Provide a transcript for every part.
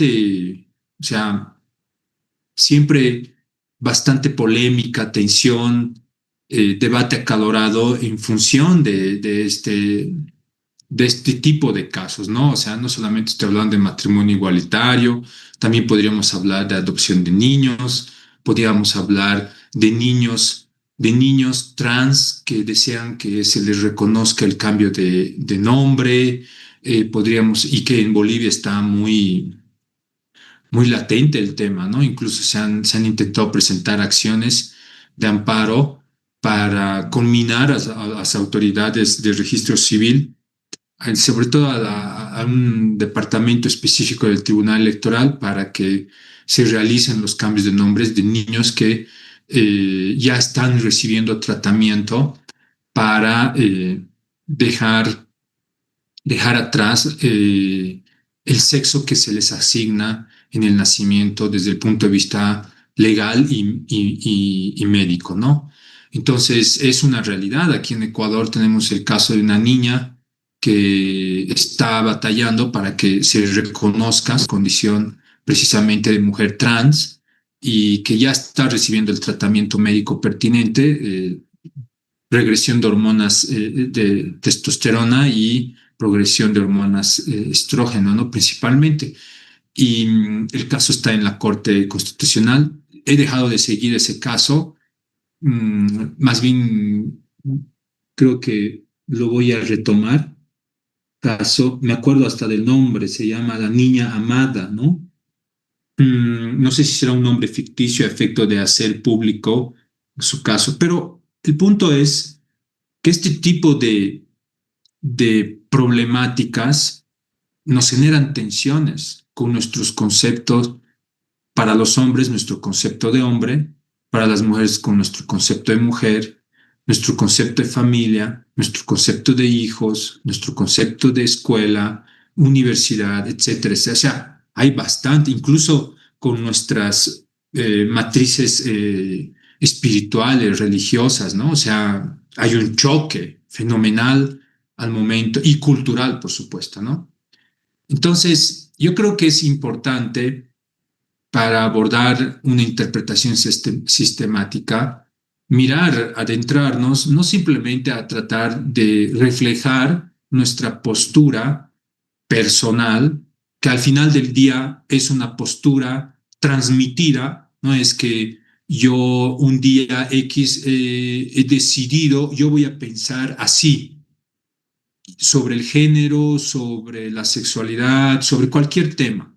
o sea, siempre bastante polémica, tensión, debate acalorado en función de este tipo de casos, ¿no? O sea, no solamente estoy hablando de matrimonio igualitario, también podríamos hablar de adopción de niños, podríamos hablar de niños trans que desean que se les reconozca el cambio de nombre, y que en Bolivia está muy latente el tema, ¿no? Incluso se han intentado presentar acciones de amparo para conminar a las autoridades de registro civil, sobre todo a un departamento específico del Tribunal Electoral, para que se realicen los cambios de nombres de niños que ya están recibiendo tratamiento para dejar atrás el sexo que se les asigna en el nacimiento desde el punto de vista legal y médico, ¿no? Entonces, es una realidad. Aquí en Ecuador tenemos el caso de una niña que está batallando para que se reconozca su condición precisamente de mujer trans y que ya está recibiendo el tratamiento médico pertinente, regresión de hormonas de testosterona y progresión de hormonas estrógeno, ¿no? Principalmente. Y el caso está en la Corte Constitucional. He dejado de seguir ese caso. Más bien, creo que lo voy a retomar. Caso, me acuerdo hasta del nombre, se llama La Niña Amada, ¿no? No sé si será un nombre ficticio a efecto de hacer público su caso, pero el punto es que este tipo de problemáticas nos generan tensiones con nuestros conceptos, para los hombres nuestro concepto de hombre, para las mujeres con nuestro concepto de mujer, nuestro concepto de familia, nuestro concepto de hijos, nuestro concepto de escuela, universidad, etcétera. O sea, hay bastante, incluso con nuestras matrices espirituales, religiosas, ¿no? O sea, hay un choque fenomenal al momento y cultural, por supuesto, ¿no? Entonces, yo creo que es importante para abordar una interpretación sistemática, mirar, adentrarnos, no simplemente a tratar de reflejar nuestra postura personal, que al final del día es una postura transmitida, no es que yo un día X he decidido, yo voy a pensar así sobre el género, sobre la sexualidad, sobre cualquier tema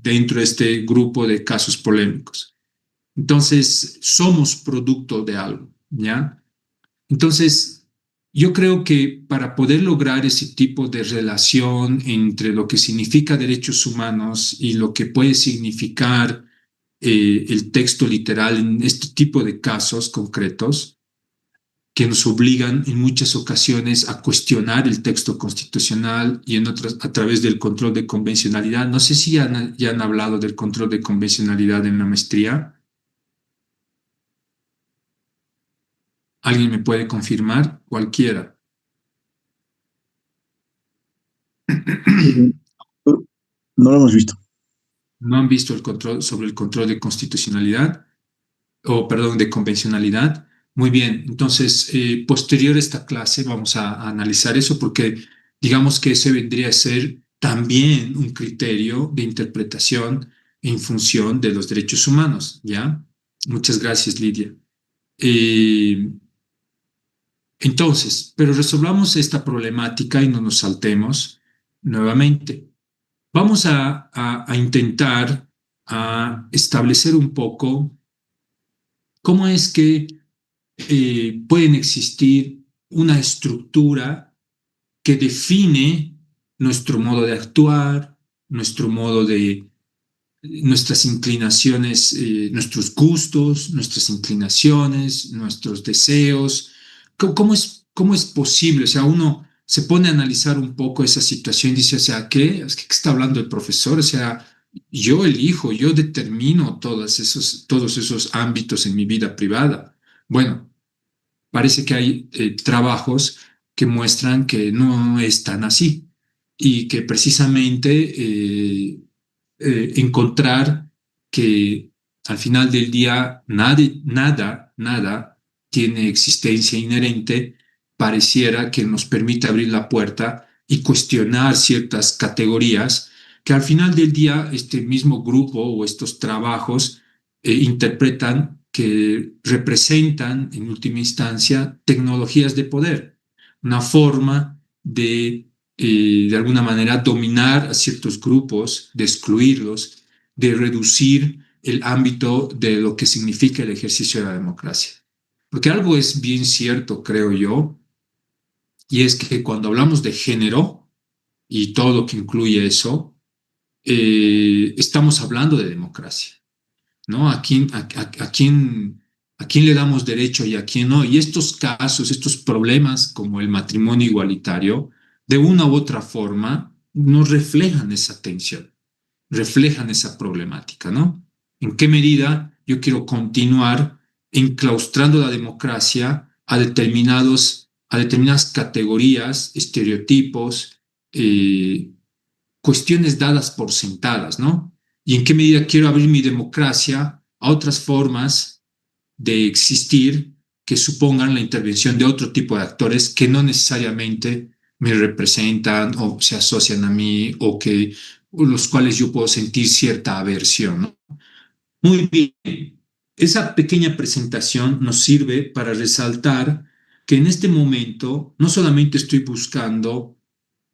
dentro de este grupo de casos polémicos. Entonces, somos producto de algo, ¿ya? Entonces, yo creo que para poder lograr ese tipo de relación entre lo que significa derechos humanos y lo que puede significar el texto literal en este tipo de casos concretos, que nos obligan en muchas ocasiones a cuestionar el texto constitucional y en otras a través del control de convencionalidad. No sé si ya han hablado del control de convencionalidad en la maestría. ¿Alguien me puede confirmar? Cualquiera. Mm, No lo hemos visto. ¿No han visto el control sobre el control de constitucionalidad? O perdón, de convencionalidad. Muy bien, entonces, posterior a esta clase vamos a analizar eso porque digamos que ese vendría a ser también un criterio de interpretación en función de los derechos humanos, ¿ya? Muchas gracias, Lidia. Eh, entonces, pero resolvamos esta problemática y no nos saltemos nuevamente. Vamos a intentar a establecer un poco cómo es que pueden existir una estructura que define nuestro modo de actuar, nuestro modo de, nuestras inclinaciones, nuestros gustos, nuestras inclinaciones, nuestros deseos. Cómo es posible? O sea, uno se pone a analizar un poco esa situación y dice, o sea, ¿qué? ¿Qué está hablando el profesor? O sea, yo elijo, yo determino todos esos ámbitos en mi vida privada. Bueno, parece que hay trabajos que muestran que no es tan así y que precisamente encontrar que al final del día nada tiene existencia inherente, pareciera que nos permite abrir la puerta y cuestionar ciertas categorías que al final del día este mismo grupo o estos trabajos interpretan que representan en última instancia tecnologías de poder, una forma de alguna manera dominar a ciertos grupos, de excluirlos, de reducir el ámbito de lo que significa el ejercicio de la democracia. Porque algo es bien cierto, creo yo, y es que cuando hablamos de género y todo lo que incluye eso, estamos hablando de democracia, ¿no? A quién le damos derecho y a quién no? Y estos casos, estos problemas como el matrimonio igualitario, de una u otra forma, nos reflejan esa tensión, reflejan esa problemática, ¿no? ¿En qué medida yo quiero continuar enclaustrando la democracia a determinadas categorías, estereotipos, cuestiones dadas por sentadas, ¿no? Y en qué medida quiero abrir mi democracia a otras formas de existir que supongan la intervención de otro tipo de actores que no necesariamente me representan o se asocian a mí o los cuales yo puedo sentir cierta aversión, ¿no? Muy bien. Esa pequeña presentación nos sirve para resaltar que en este momento no solamente estoy buscando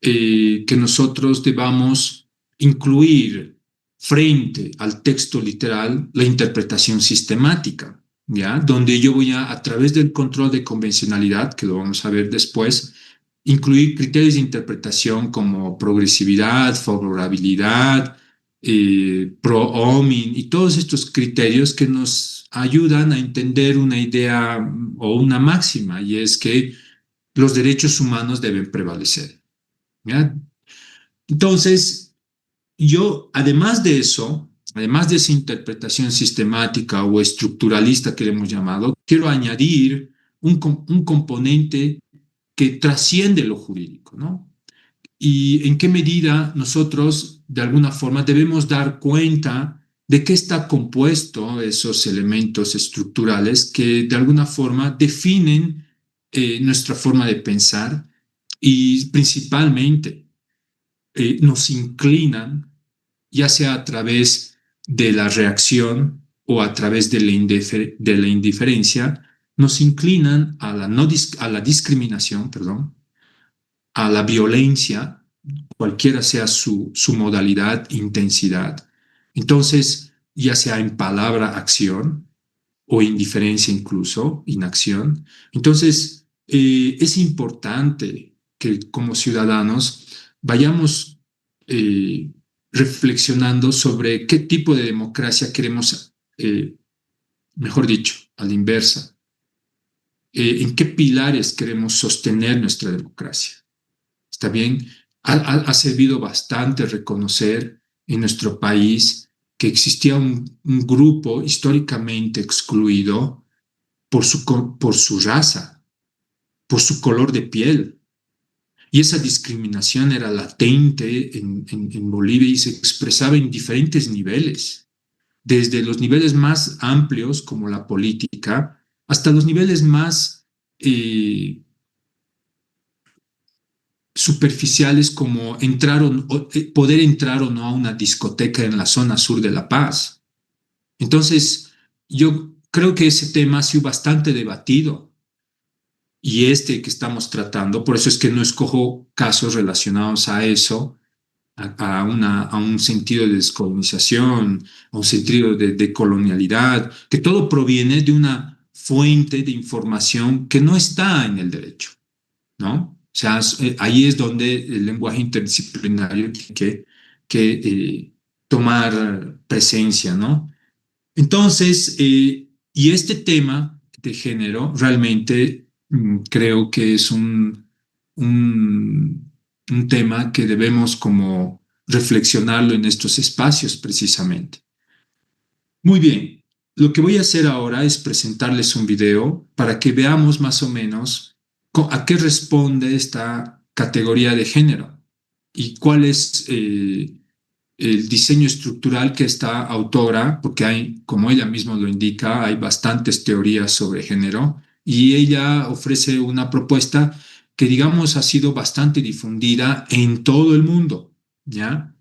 que nosotros debamos incluir frente al texto literal la interpretación sistemática, ¿ya? Donde yo voy a través del control de convencionalidad, que lo vamos a ver después, incluir criterios de interpretación como progresividad, favorabilidad, pro-homing y todos estos criterios que nos ayudan a entender una idea o una máxima, y es que los derechos humanos deben prevalecer. ¿Ya? Entonces, yo, además de esa interpretación sistemática o estructuralista que le hemos llamado, quiero añadir un componente que trasciende lo jurídico, ¿no? Y en qué medida nosotros, de alguna forma, debemos dar cuenta de qué está compuesto esos elementos estructurales que, de alguna forma, definen nuestra forma de pensar y principalmente nos inclinan, ya sea a través de la reacción o a través de la indiferencia, nos inclinan a la, no a la discriminación, perdón, a la violencia, cualquiera sea su modalidad, intensidad. Entonces, ya sea en palabra, acción, o indiferencia incluso, inacción. Entonces, es importante que como ciudadanos vayamos eh, reflexionando sobre qué tipo de democracia queremos, mejor dicho, a la inversa, en qué pilares queremos sostener nuestra democracia. ¿Está bien? Ha servido bastante reconocer en nuestro país que existía un grupo históricamente excluido por su raza, por su color de piel. Y esa discriminación era latente en Bolivia y se expresaba en diferentes niveles, desde los niveles más amplios como la política hasta los niveles más superficiales como poder entrar o no a una discoteca en la zona sur de La Paz. Entonces, yo creo que ese tema ha sido bastante debatido y este que estamos tratando, por eso es que no escojo casos relacionados a eso, a un sentido de descolonización, a un sentido de colonialidad, que todo proviene de una fuente de información que no está en el derecho, ¿no? O sea, ahí es donde el lenguaje interdisciplinario tiene que tomar presencia, ¿no? Entonces, y este tema de género realmente creo que es un tema que debemos como reflexionarlo en estos espacios precisamente. Muy bien, lo que voy a hacer ahora es presentarles un video para que veamos más o menos a qué responde esta categoría de género y cuáles el diseño estructural que esta autora, porque hay, como ella misma lo indica, hay bastantes teorías sobre género, y ella ofrece una propuesta que, digamos, ha sido bastante difundida en todo el mundo, ¿ya?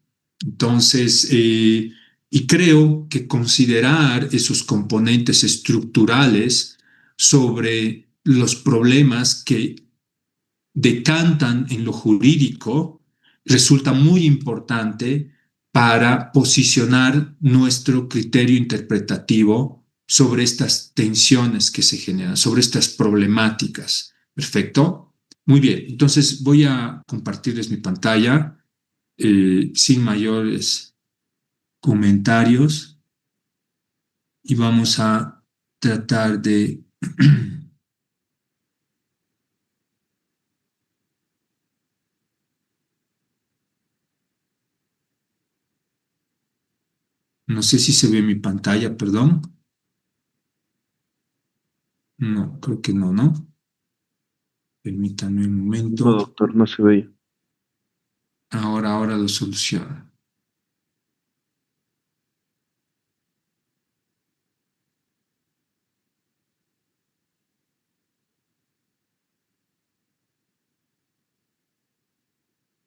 Entonces, y creo que considerar esos componentes estructurales sobre los problemas que decantan en lo jurídico resulta muy importante para posicionar nuestro criterio interpretativo sobre estas tensiones que se generan, sobre estas problemáticas. ¿Perfecto? Muy bien, entonces voy a compartirles mi pantalla sin mayores comentarios y vamos a tratar de no sé si se ve mi pantalla, perdón. No, creo que no, ¿no? Permítanme un No, momento. doctor, no se veía. Ahora lo soluciono.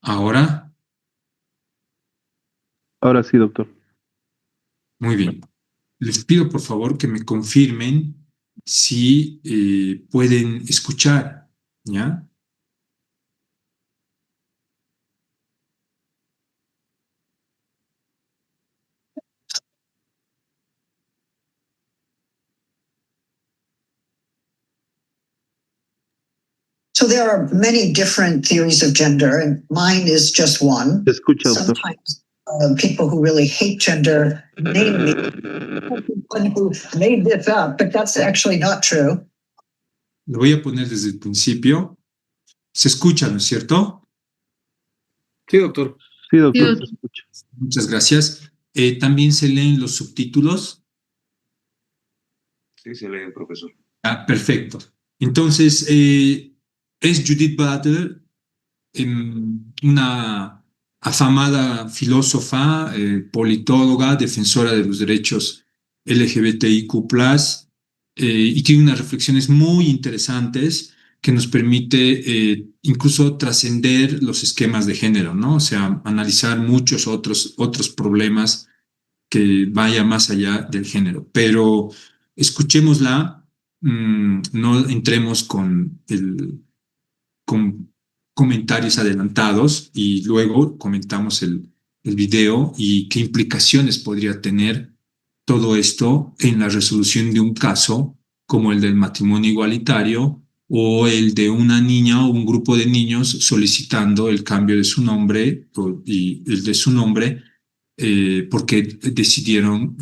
Ahora, Ahora sí, doctor. muy bien. Les pido por favor que me confirmen si pueden escuchar, ¿ya? So there are many different theories of gender, and mine is just one. Se escucha, doctor. Sometimes people who really hate gender name me one who made this up, but that's actually not true. Lo voy a poner desde el principio. Se escucha, ¿no es cierto? Sí, doctor. Sí, doctor, se escucha. Muchas gracias. También se leen los subtítulos. Sí, se lee, profesor. Ah, perfecto. Entonces, es Judith Butler, una afamada filósofa, politóloga, defensora de los derechos LGBTIQ+, y tiene unas reflexiones muy interesantes que nos permite incluso trascender los esquemas de género, ¿no? O sea, analizar muchos otros problemas que vaya más allá del género. Pero escuchémosla, no entremos con comentarios adelantados y luego comentamos el video y qué implicaciones podría tener todo esto en la resolución de un caso como el del matrimonio igualitario o el de una niña o un grupo de niños solicitando el cambio de su nombre y el de su nombre porque decidieron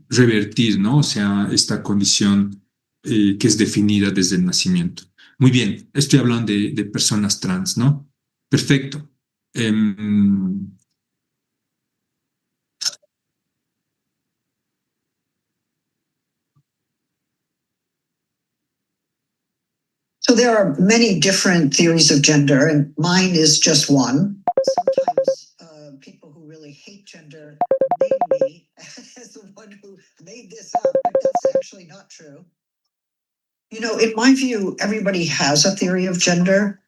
revertir, ¿no? O sea, esta condición que es definida desde el nacimiento. Muy bien, estoy hablando de personas trans, ¿no? Perfecto. So there are many different theories of gender, and mine is just one. Sometimes people who really hate gender name me as the one who made this up, but that's actually not true. You know, in my view, everybody has a theory of gender.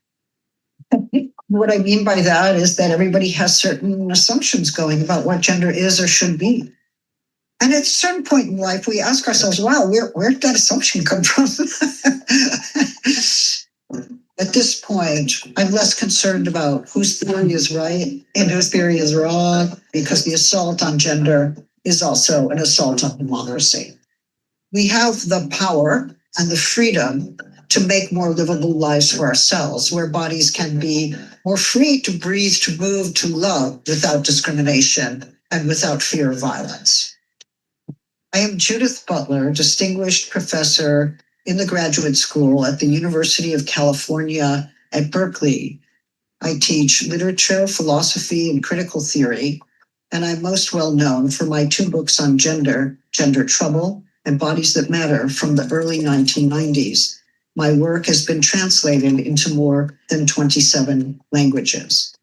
What I mean by that is that everybody has certain assumptions going about what gender is or should be. And at a certain point in life, we ask ourselves, wow, where did that assumption come from? At this point, I'm less concerned about whose theory is right and whose theory is wrong, because the assault on gender is also an assault on democracy. We have the power and the freedom to make more livable lives for ourselves, where bodies can be more free to breathe, to move, to love without discrimination and without fear of violence. I am Judith Butler, distinguished professor in the graduate school at the University of California at Berkeley. I teach literature, philosophy, and critical theory, and I'm most well known for my two books on gender, Gender Trouble and Bodies That Matter from the early 1990s. My work has been translated into more than 27 languages.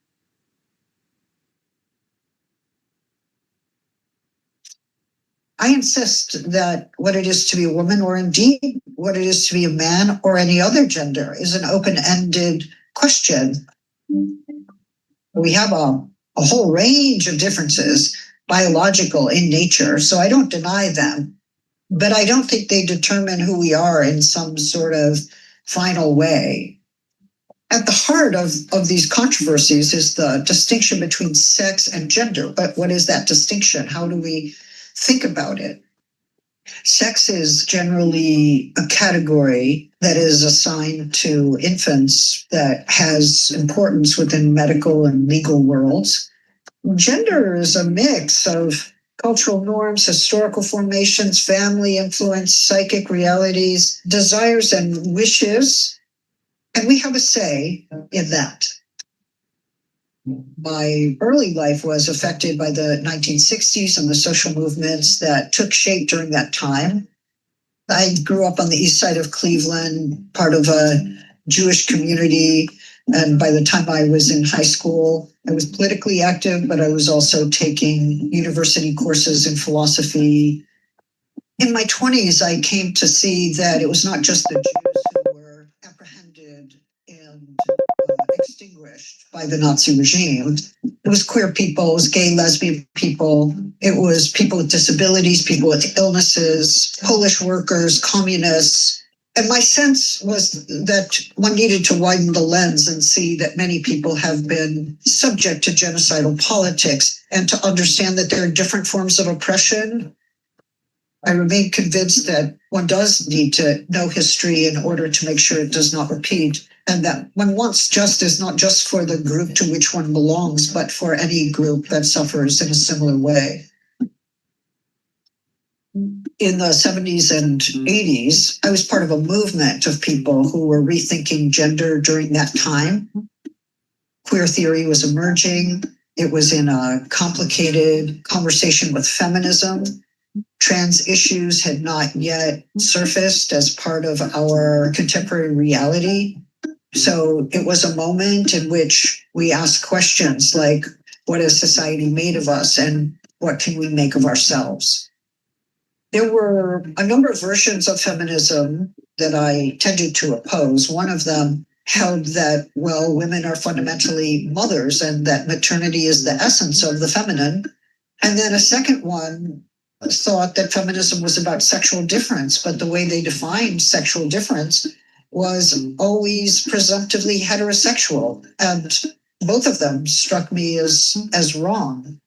I insist that what it is to be a woman, or indeed what it is to be a man or any other gender, is an open-ended question. We have a whole range of differences, biological in nature, so I don't deny them, but I don't think they determine who we are in some sort of final way. At the heart of these controversies is the distinction between sex and gender. But what is that distinction? How do we think about it? Sex is generally a category that is assigned to infants that has importance within medical and legal worlds. Gender is a mix of cultural norms, historical formations, family influence, psychic realities, desires and wishes, and we have a say in that. My early life was affected by the 1960s and the social movements that took shape during that time. I grew up on the east side of Cleveland, part of a Jewish community. And by the time I was in high school, I was politically active, but I was also taking university courses in philosophy. In my 20s, I came to see that it was not just the Jews who were apprehended and extinguished by the Nazi regime. It was queer people, it was gay, lesbian people, it was people with disabilities, people with illnesses, Polish workers, communists. And my sense was that one needed to widen the lens and see that many people have been subject to genocidal politics, and to understand that there are different forms of oppression. I remain convinced that one does need to know history in order to make sure it does not repeat, and that one wants justice not just for the group to which one belongs, but for any group that suffers in a similar way. In the 70s and 80s, I was part of a movement of people who were rethinking gender during that time. Queer theory was emerging. It was in a complicated conversation with feminism. Trans issues had not yet surfaced as part of our contemporary reality. So it was a moment in which we asked questions like, what has society made of us, and what can we make of ourselves? There were a number of versions of feminism that I tended to oppose. One of them held that, well, women are fundamentally mothers and that maternity is the essence of the feminine. And then a second one thought that feminism was about sexual difference, but the way they defined sexual difference was always presumptively heterosexual. And both of them struck me as wrong.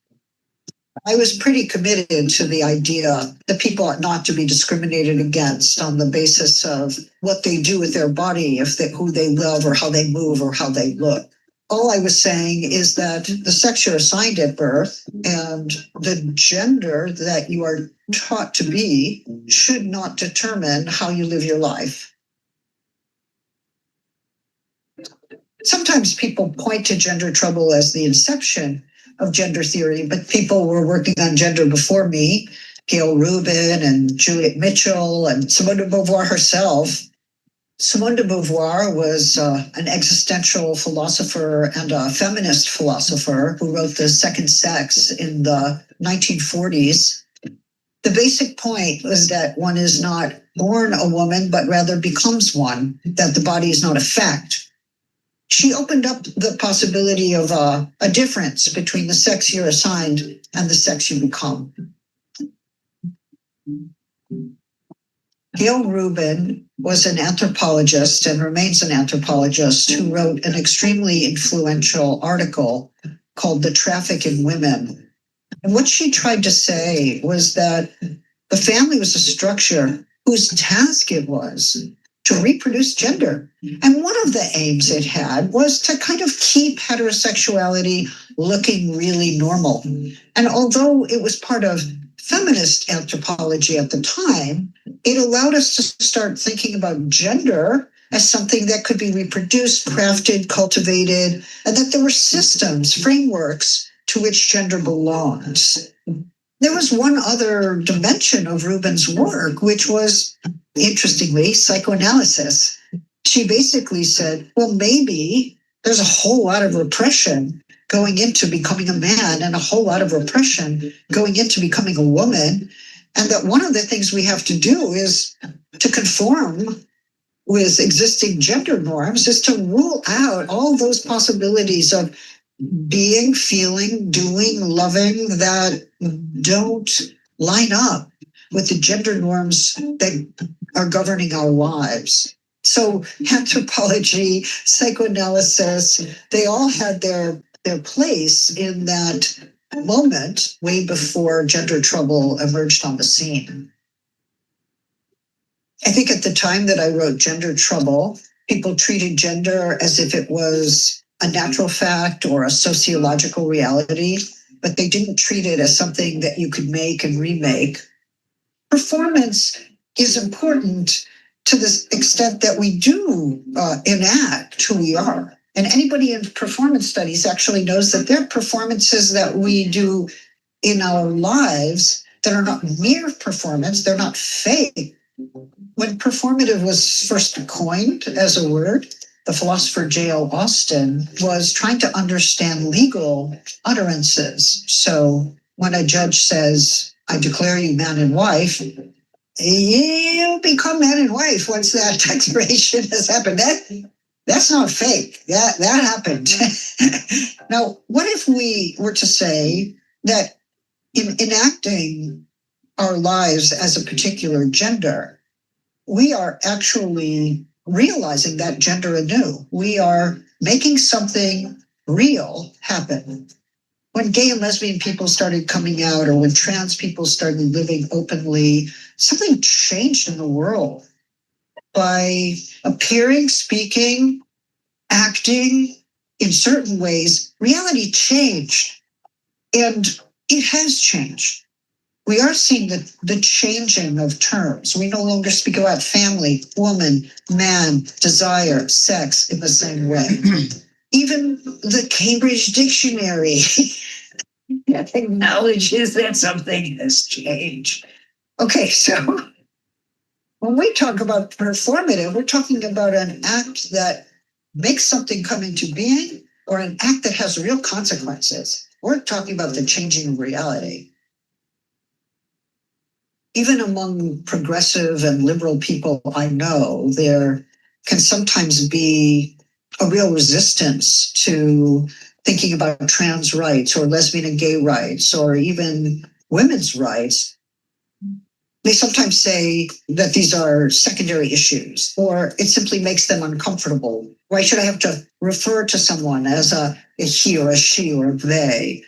I was pretty committed to the idea that people ought not to be discriminated against on the basis of what they do with their body, who they love or how they move or how they look. All I was saying is that the sex you're assigned at birth and the gender that you are taught to be should not determine how you live your life. Sometimes people point to gender trouble as the inception of gender theory, but people were working on gender before me, Gail Rubin and Juliet Mitchell and Simone de Beauvoir herself. Simone de Beauvoir was an existential philosopher and a feminist philosopher who wrote The Second Sex in the 1940s. The basic point was that one is not born a woman, but rather becomes one, that the body is not a fact. She opened up the possibility of a difference between the sex you're assigned and the sex you become. Gail Rubin was an anthropologist and remains an anthropologist who wrote an extremely influential article called The Traffic in Women. And what she tried to say was that the family was a structure whose task it was to reproduce gender. And one of the aims it had was to kind of keep heterosexuality looking really normal. And although it was part of feminist anthropology at the time, it allowed us to start thinking about gender as something that could be reproduced, crafted, cultivated, and that there were systems, frameworks to which gender belongs. There was one other dimension of Rubin's work, which was, interestingly, psychoanalysis. She basically said, well, maybe there's a whole lot of repression going into becoming a man and a whole lot of repression going into becoming a woman. And that one of the things we have to do is to conform with existing gender norms, is to rule out all those possibilities of being, feeling, doing, loving that don't line up with the gender norms that are governing our lives. So anthropology, psychoanalysis, they all had their place in that moment way before gender trouble emerged on the scene. I think at the time that I wrote Gender Trouble, people treated gender as if it was a natural fact or a sociological reality, but they didn't treat it as something that you could make and remake. Performance is important to the extent that we do enact who we are. And anybody in performance studies actually knows that there are performances that we do in our lives that are not mere performance, they're not fake. When performative was first coined as a word, the philosopher J.L. Austin was trying to understand legal utterances. So when a judge says, I declare you man and wife, you become man and wife once that expiration has happened. That's not fake. That happened. Now, what if we were to say that in enacting our lives as a particular gender, we are actually realizing that gender anew. We are making something real happen. When gay and lesbian people started coming out, or when trans people started living openly, something changed in the world. By appearing, speaking, acting in certain ways, reality changed. And it has changed. We are seeing the changing of terms. We no longer speak about family, woman, man, desire, sex in the same way. Even the Cambridge Dictionary acknowledges that something has changed. Okay, so when we talk about performative, we're talking about an act that makes something come into being, or an act that has real consequences. We're talking about the changing of reality. Even among progressive and liberal people I know, there can sometimes be a real resistance to thinking about trans rights or lesbian and gay rights or even women's rights. They sometimes say that these are secondary issues, or it simply makes them uncomfortable. Why should I have to refer to someone as a he or a she or a they?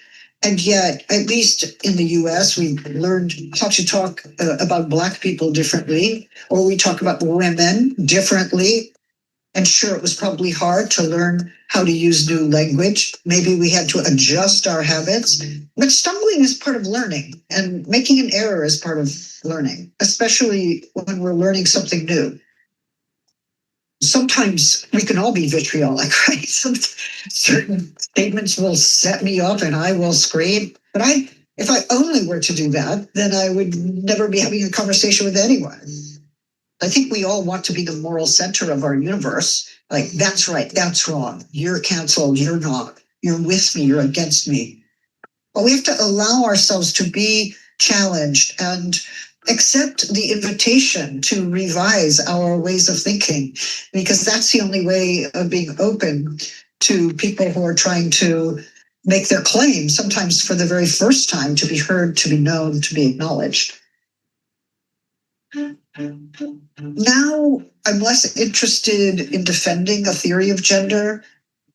And yet, at least in the US, we've learned how to talk about Black people differently, or we talk about women differently. And sure, it was probably hard to learn how to use new language. Maybe we had to adjust our habits. But stumbling is part of learning, and making an error is part of learning, especially when we're learning something new. Sometimes we can all be vitriolic, right? Certain statements will set me off and I will scream. But if I only were to do that, then I would never be having a conversation with anyone. I think we all want to be the moral center of our universe. Like, that's right, that's wrong. You're canceled, you're not. You're with me, you're against me. But we have to allow ourselves to be challenged and accept the invitation to revise our ways of thinking, because that's the only way of being open to people who are trying to make their claims, sometimes for the very first time, to be heard, to be known, to be acknowledged. Now I'm less interested in defending a theory of gender.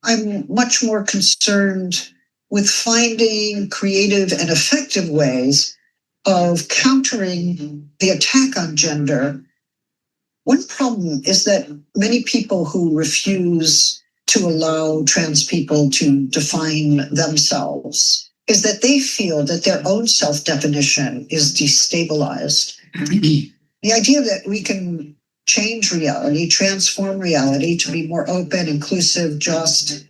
I'm much more concerned with finding creative and effective ways of countering the attack on gender. One problem is that many people who refuse to allow trans people to define themselves is that they feel that their own self-definition is destabilized. The idea that we can change reality, transform reality to be more open, inclusive, just,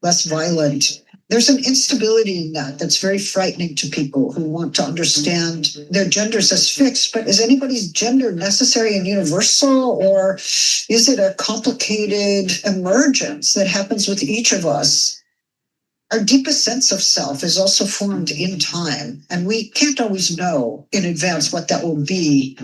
less violent. There's an instability in that that's very frightening to people who want to understand their genders as fixed. But is anybody's gender necessary and universal, or is it a complicated emergence that happens with each of us? our deepest sense of self is also formed in time, and we can't always know in advance what that will be.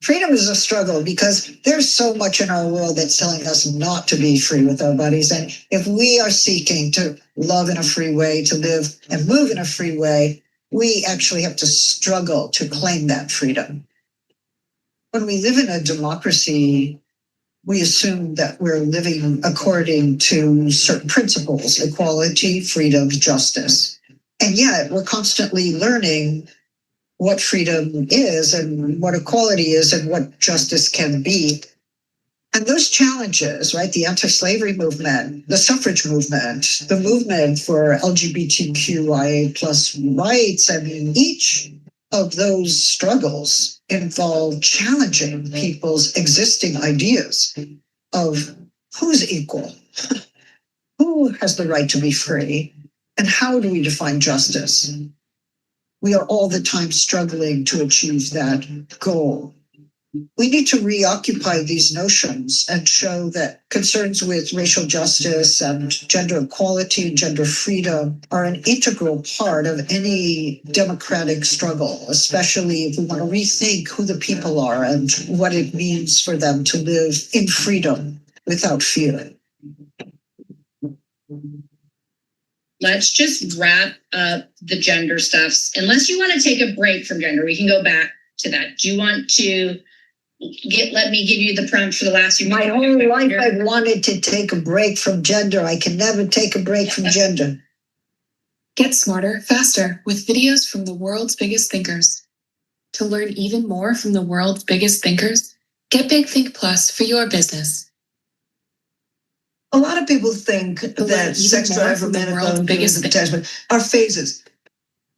Freedom is a struggle because there's so much in our world that's telling us not to be free with our bodies. And if we are seeking to love in a free way, to live and move in a free way, we actually have to struggle to claim that freedom. When we live in a democracy, we assume that we're living according to certain principles: equality, freedom, justice. And yet we're constantly learning what freedom is and what equality is and what justice can be. And those challenges, right? The anti-slavery movement, the suffrage movement, the movement for LGBTQIA plus rights, I mean, each of those struggles involve challenging people's existing ideas of who's equal, who has the right to be free, and how do we define justice? We are all the time struggling to achieve that goal. We need to reoccupy these notions and show that concerns with racial justice and gender equality and gender freedom are an integral part of any democratic struggle, especially if we want to rethink who the people are and what it means for them to live in freedom without fear. Let's just wrap up the gender stuffs. Unless you want to take a break from gender, we can go back to that. Do you want to let me give you the prompt for the last few My minutes? whole life I've wanted to take a break from gender. I can never take a break from gender. Get smarter, faster with videos from the world's biggest thinkers. To learn even more from the world's biggest thinkers, get Big Think Plus for your business. A lot of people think But that even sex more drive, from the romantic world's love, biggest and attachment are phases.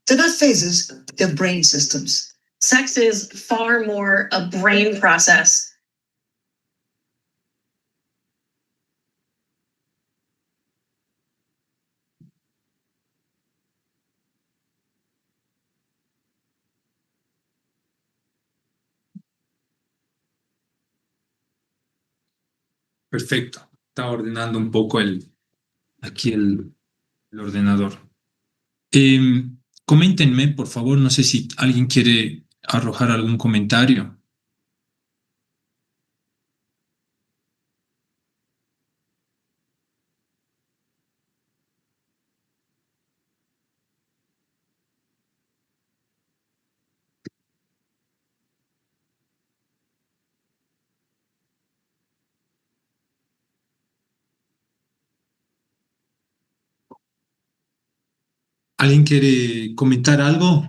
They're not phases, they're brain systems. Sex is far more a brain process. Perfecto. Está ordenando un poco aquí el ordenador. Coméntenme, por favor, no sé si alguien quiere arrojar algún comentario. ¿Alguien quiere comentar algo?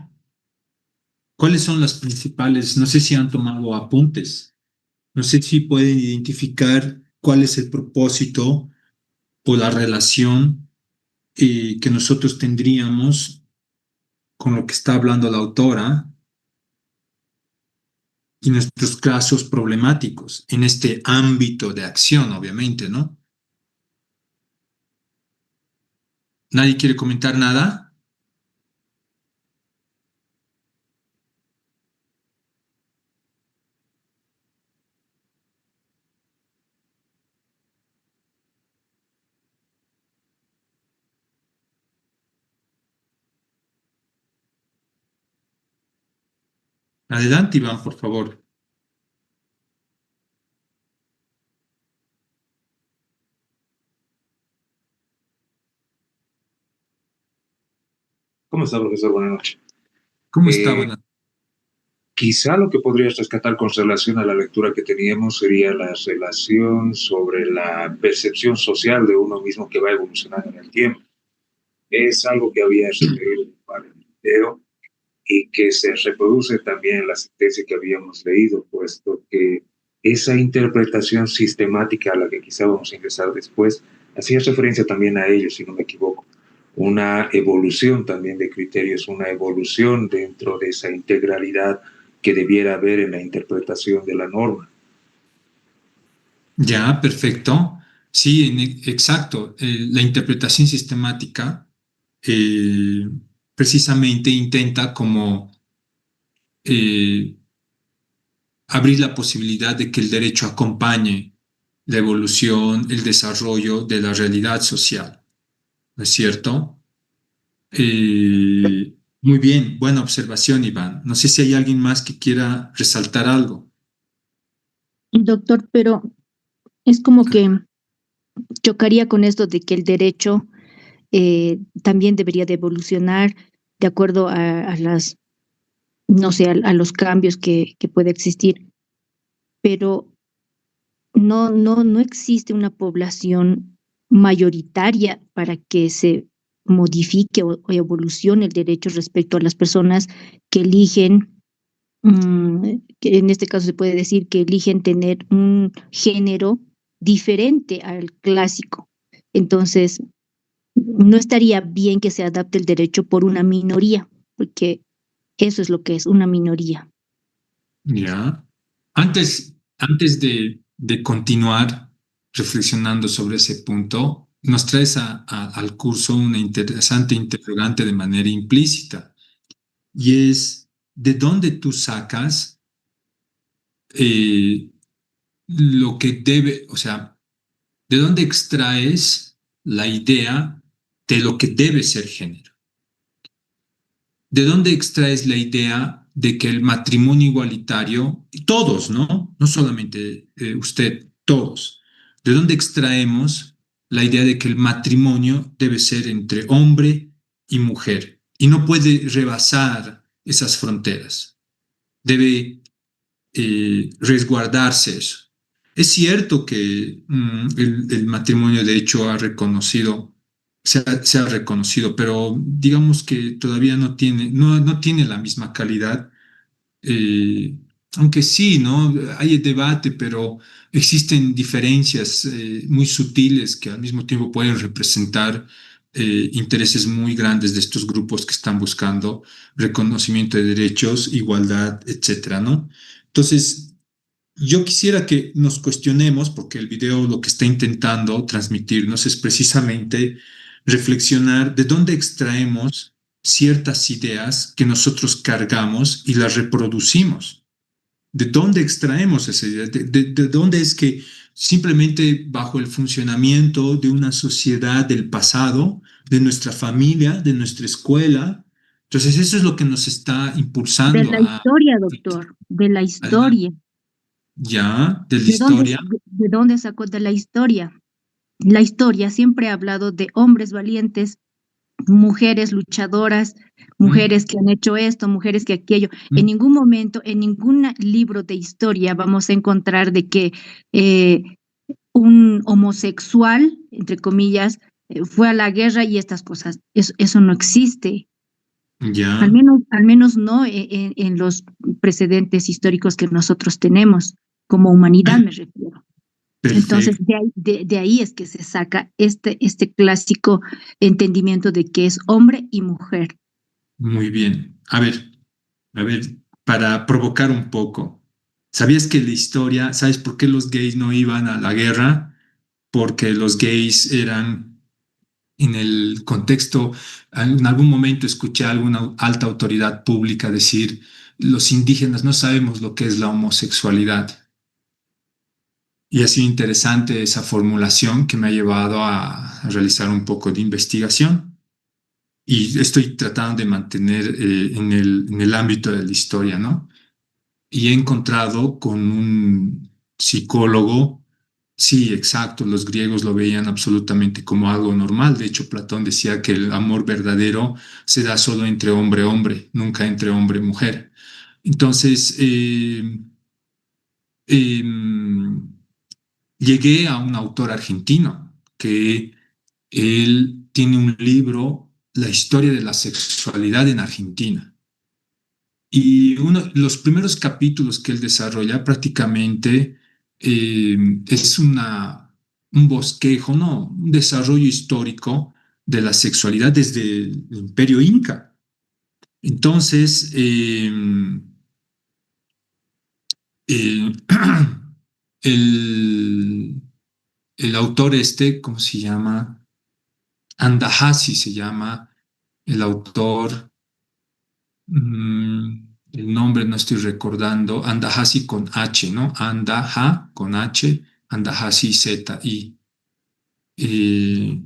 ¿Cuáles son las principales? No sé si han tomado apuntes. No sé si pueden identificar cuál es el propósito o la relación que nosotros tendríamos con lo que está hablando la autora y nuestros casos problemáticos en este ámbito de acción, obviamente, ¿no? ¿Nadie quiere comentar nada? Adelante, Iván, por favor. ¿Cómo está, profesor? Buenas noches. ¿Cómo está? Buenas? Quizá lo que podrías rescatar con relación a la lectura que teníamos sería la relación sobre la percepción social de uno mismo que va evolucionando en el tiempo. Es algo que había referido en el video y que se reproduce también en la sentencia que habíamos leído, puesto que esa interpretación sistemática a la que quizá vamos a ingresar después hacía referencia también a ello, si no me equivoco. Una evolución también de criterios, una evolución dentro de esa integralidad que debiera haber en la interpretación de la norma. Ya, perfecto. Sí, exacto. La interpretación sistemática precisamente intenta como abrir la posibilidad de que el derecho acompañe la evolución, el desarrollo de la realidad social. ¿no es cierto? Muy bien, buena observación, Iván. No sé si hay alguien más que quiera resaltar algo. Doctor, pero es como que chocaría con esto de que el derecho también debería de evolucionar de acuerdo a las, no sé, a los cambios que puede existir, pero no existe una población mayoritaria para que se modifique o evolucione el derecho respecto a las personas que eligen, que en este caso se puede decir que eligen tener un género diferente al clásico. Entonces, no estaría bien que se adapte el derecho por una minoría, porque eso es lo que es una minoría. Ya. Antes de continuar reflexionando sobre ese punto, nos traes al curso una interesante interrogante de manera implícita, y es, ¿de dónde tú sacas eh, lo que debe, o sea, de dónde extraes la idea de lo que debe ser género? ¿De dónde extraes la idea de que el matrimonio igualitario, y todos, ¿no? No solamente usted, todos, ¿de dónde extraemos la idea de que el matrimonio debe ser entre hombre y mujer y no puede rebasar esas fronteras? Debe resguardarse eso. Es cierto que el matrimonio de hecho ha reconocido, se ha reconocido, pero digamos que todavía no tiene la misma calidad, eh, aunque sí, ¿no? Hay debate, pero existen diferencias muy sutiles que al mismo tiempo pueden representar intereses muy grandes de estos grupos que están buscando reconocimiento de derechos, igualdad, etcétera, ¿no? Entonces, yo quisiera que nos cuestionemos, porque el video lo que está intentando transmitirnos es precisamente reflexionar de dónde extraemos ciertas ideas que nosotros cargamos y las reproducimos. ¿De dónde extraemos esa idea? De dónde es que simplemente bajo el funcionamiento de una sociedad del pasado, de nuestra familia, de nuestra escuela? Entonces eso es lo que nos está De impulsando la historia, doctor, de la a historia. ya de la ¿De dónde, historia. de dónde sacó de la historia? La historia siempre ha hablado de hombres valientes, mujeres luchadoras, Mm, mujeres que han hecho esto, mujeres que aquello. En mm, ningún momento, en ningún libro de historia vamos a encontrar de que eh, un homosexual, entre comillas, fue a la guerra y estas cosas. Eso no existe. ya, Al menos no en los precedentes históricos que nosotros tenemos, como humanidad me refiero. Entonces, perfecto, de ahí es que se saca este clásico entendimiento de que es hombre y mujer. muy bien. A ver, para provocar un poco, ¿sabías que la historia, sabes por qué los gays no iban a la guerra? Porque los gays eran, en el contexto, en algún momento escuché a alguna alta autoridad pública decir, los indígenas no sabemos lo que es la homosexualidad. Y ha sido interesante esa formulación que me ha llevado a realizar un poco de investigación. Y estoy tratando de mantener en el ámbito de la historia, ¿no? Y he encontrado con un psicólogo, sí, exacto, los griegos lo veían absolutamente como algo normal. De hecho, Platón decía que el amor verdadero se da solo entre hombre-hombre, nunca entre hombre-mujer. Entonces, eh, llegué a un autor argentino que él tiene un libro, La historia de la sexualidad en Argentina. Y los primeros capítulos que él desarrolla prácticamente es un bosquejo, ¿no? Un desarrollo histórico de la sexualidad desde el Imperio Inca. Entonces, eh, el, el autor este, ¿cómo se llama? Andahasi se llama el autor. El nombre no estoy recordando. Andahasi con H, ¿no? Andaha con H, Andahasi Z-I. Eh,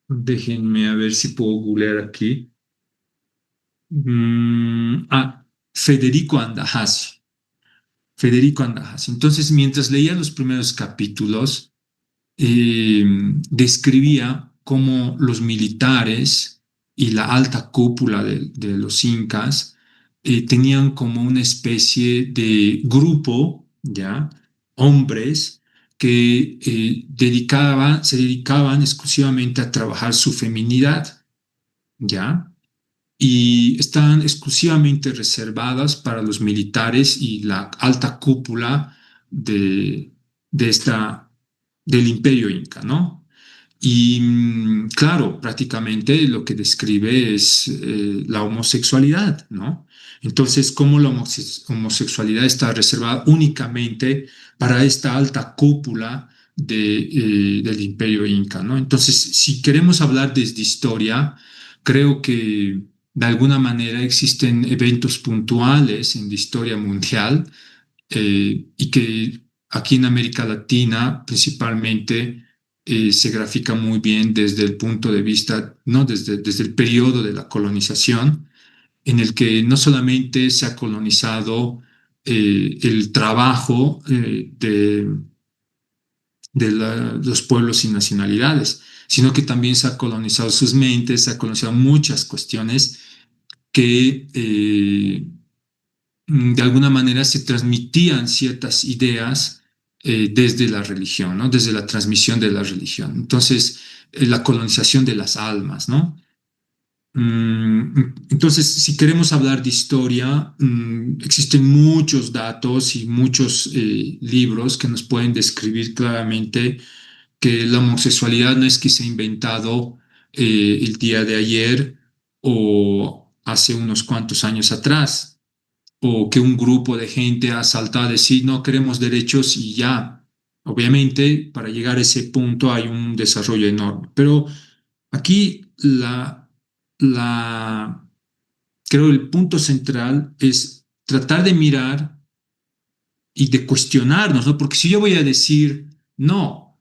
Déjenme a ver si puedo googlear aquí. Federico Andahasi. Federico Andahasi. Entonces, mientras leía los primeros capítulos, describía cómo los militares y la alta cúpula de los incas tenían como una especie de grupo, ¿ya? Hombres que se dedicaban exclusivamente a trabajar su feminidad, ¿ya? Y estaban exclusivamente reservadas para los militares y la alta cúpula de, de esta, del imperio inca, ¿no? Y claro, prácticamente lo que describe es la homosexualidad, ¿no? Entonces, cómo la homosexualidad está reservada únicamente para esta alta cúpula del imperio inca, ¿no? Entonces, si queremos hablar desde historia, creo que de alguna manera existen eventos puntuales en la historia mundial y que aquí en América Latina principalmente se grafica muy bien desde el punto de vista, ¿no? Desde el periodo de la colonización, en el que no solamente se ha colonizado el trabajo los pueblos y nacionalidades, sino que también se ha colonizado sus mentes, se ha colonizado muchas cuestiones que de alguna manera se transmitían ciertas ideas desde la religión, ¿no? Desde la transmisión de la religión. Entonces, la colonización de las almas, ¿no? Entonces, si queremos hablar de historia, existen muchos datos y muchos libros que nos pueden describir claramente que la homosexualidad no es que se ha inventado el día de ayer o hace unos cuantos años atrás, o que un grupo de gente ha saltado a decir no queremos derechos y ya. Obviamente, para llegar a ese punto hay un desarrollo enorme, pero aquí la, creo el punto central es tratar de mirar y de cuestionarnos, ¿no? Porque si yo voy a decir, no,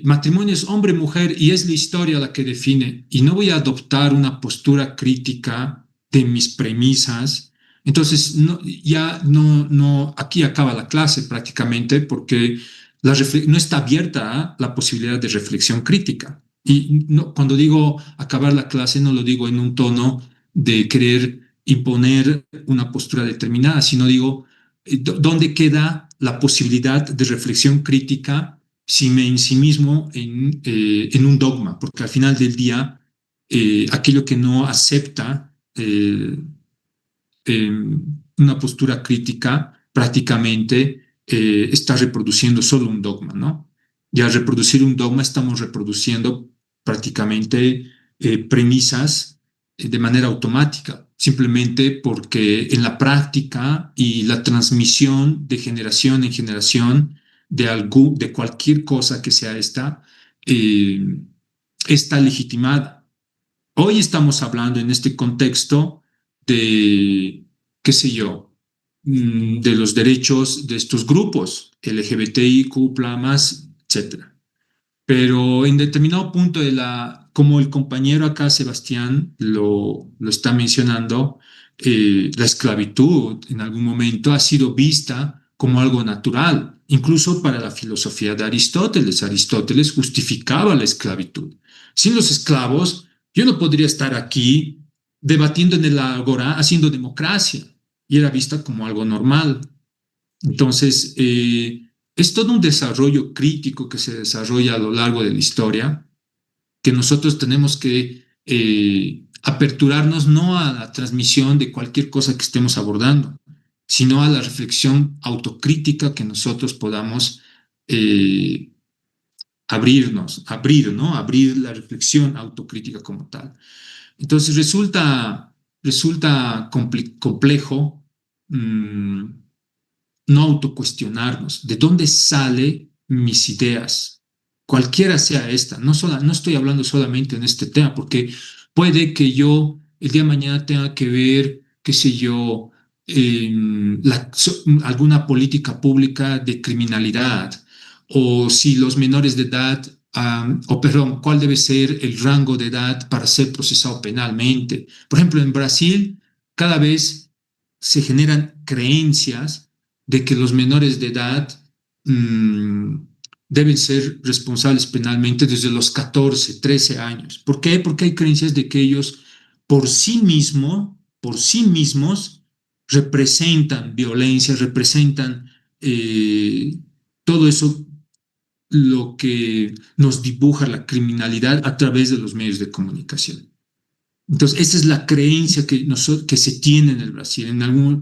matrimonio es hombre-mujer y es la historia la que define, y no voy a adoptar una postura crítica de mis premisas, entonces ya no, aquí acaba la clase prácticamente porque no está abierta la posibilidad de reflexión crítica. Y cuando digo acabar la clase no lo digo en un tono de querer imponer una postura determinada, sino digo, ¿dónde queda la posibilidad de reflexión crítica si me ensimismo en un dogma? Porque al final del día, aquello que no acepta una postura crítica prácticamente está reproduciendo solo un dogma, ¿no? Y al reproducir un dogma estamos reproduciendo prácticamente premisas de manera automática, simplemente porque en la práctica y la transmisión de generación en generación de cualquier cosa que sea esta, está legitimada. Hoy estamos hablando en este contexto de, qué sé yo, de los derechos de estos grupos, LGBTIQ+, etcétera. Pero en determinado punto como el compañero acá, Sebastián, lo está mencionando, la esclavitud en algún momento ha sido vista como algo natural, incluso para la filosofía de Aristóteles. Aristóteles justificaba la esclavitud. Sin los esclavos, yo no podría estar aquí debatiendo en el Ágora, haciendo democracia, y era vista como algo normal. Entonces, es todo un desarrollo crítico que se desarrolla a lo largo de la historia, que nosotros tenemos que aperturarnos no a la transmisión de cualquier cosa que estemos abordando, sino a la reflexión autocrítica que nosotros podamos abrir, ¿no? Abrir la reflexión autocrítica como tal. Entonces resulta complejo no autocuestionarnos. ¿De dónde salen mis ideas? Cualquiera sea esta. No estoy hablando solamente en este tema, porque puede que yo el día de mañana tenga que ver, qué sé yo, alguna política pública de criminalidad, o si los menores de edad o perdón, cuál debe ser el rango de edad para ser procesado penalmente. Por ejemplo, en Brasil cada vez se generan creencias de que los menores de edad mmm, deben ser responsables penalmente desde los 14, 13 años. ¿Por qué? Porque hay creencias de que ellos por sí mismos, representan violencia, representan todo eso lo que nos dibuja la criminalidad a través de los medios de comunicación. Entonces, esa es la creencia que se tiene en el Brasil.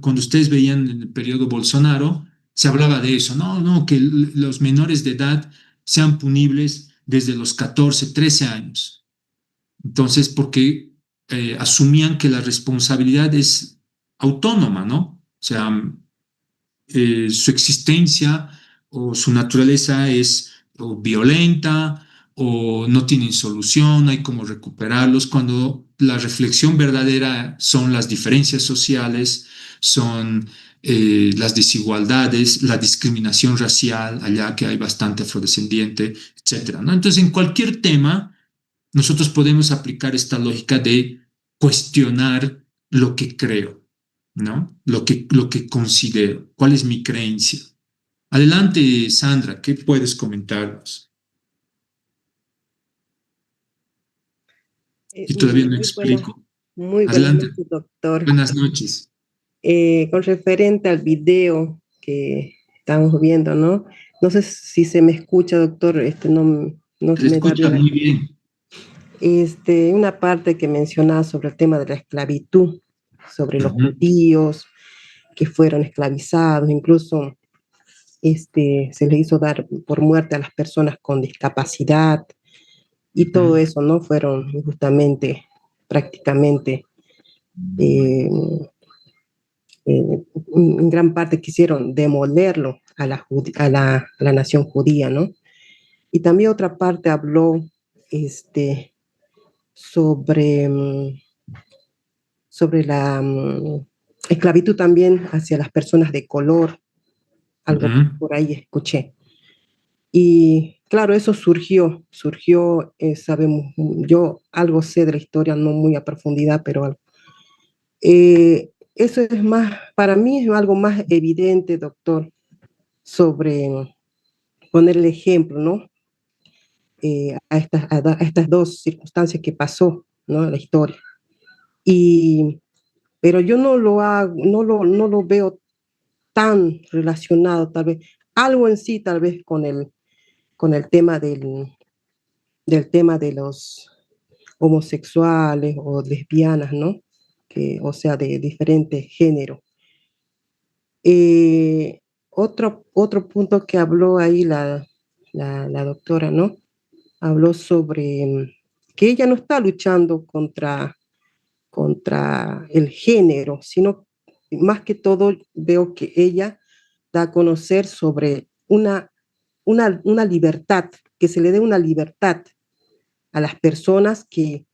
Cuando ustedes veían en el periodo Bolsonaro, se hablaba de eso, no, que los menores de edad sean punibles desde los 14, 13 años. Entonces, porque asumían que la responsabilidad es autónoma, ¿no? O sea, su existencia o su naturaleza es o violenta o no tienen solución, hay como recuperarlos, cuando la reflexión verdadera son las diferencias sociales, son las desigualdades, la discriminación racial, allá que hay bastante afrodescendiente, etcétera, ¿no? Entonces, en cualquier tema, nosotros podemos aplicar esta lógica de cuestionar lo que creo, ¿no? Lo que considero, cuál es mi creencia. Adelante, Sandra, ¿qué puedes comentarnos? Y todavía no explico. Muy buenas Adelante. noches, doctor. Buenas noches. Con referente al video que estamos viendo, ¿no? No sé si se me escucha, doctor, no Se me da escucha bien. muy bien. Una parte que mencionaba sobre el tema de la esclavitud, sobre los judíos que fueron esclavizados, incluso se les hizo dar por muerte a las personas con discapacidad, y todo eso, ¿no? Fueron justamente, prácticamente, en gran parte quisieron demolerlo a la nación judía, ¿no? Y también otra parte habló sobre, sobre la esclavitud también hacia las personas de color, algo por ahí escuché. Y claro, eso surgió, sabemos, yo algo sé de la historia, no muy a profundidad, pero algo. Eso es más, para mí es algo más evidente, doctor, sobre poner el ejemplo, ¿no? A estas dos circunstancias que pasó, ¿no? En la historia. Pero yo no lo veo tan relacionado, tal vez, algo en sí, tal vez, con el tema del tema de los homosexuales o lesbianas, ¿no? O sea, de diferente género. Otro punto que habló ahí la doctora, ¿no? Habló sobre que ella no está luchando contra el género, sino más que todo veo que ella da a conocer sobre una libertad, que se le dé una libertad a las personas que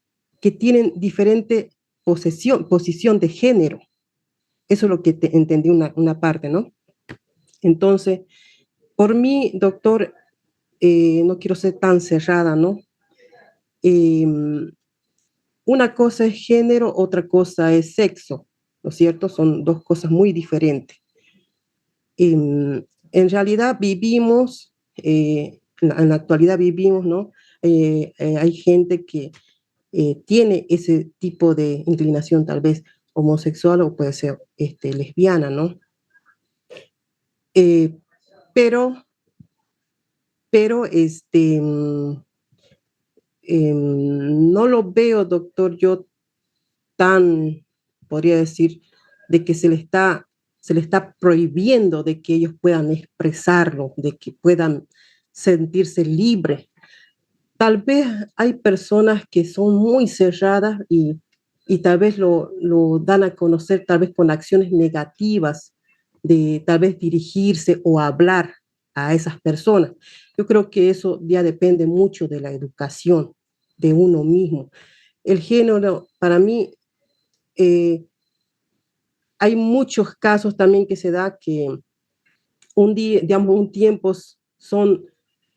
tienen diferente posición de género. Eso es lo que entendí una parte, ¿no? Entonces, por mí, doctor, no quiero ser tan cerrada, ¿no? Una cosa es género, otra cosa es sexo, ¿no es cierto? Son dos cosas muy diferentes. En realidad vivimos, en la actualidad vivimos, ¿no? Hay gente que tiene ese tipo de inclinación, tal vez homosexual o puede ser lesbiana, ¿no? Pero no lo veo, doctor, yo tan, podría decir, de que se le está prohibiendo de que ellos puedan expresarlo, de que puedan sentirse libres. Tal vez hay personas que son muy cerradas y tal vez lo dan a conocer tal vez con acciones negativas de tal vez dirigirse o hablar a esas personas. Yo creo que eso ya depende mucho de la educación de uno mismo. El género, para mí, hay muchos casos también que se da que un día, digamos, un tiempo son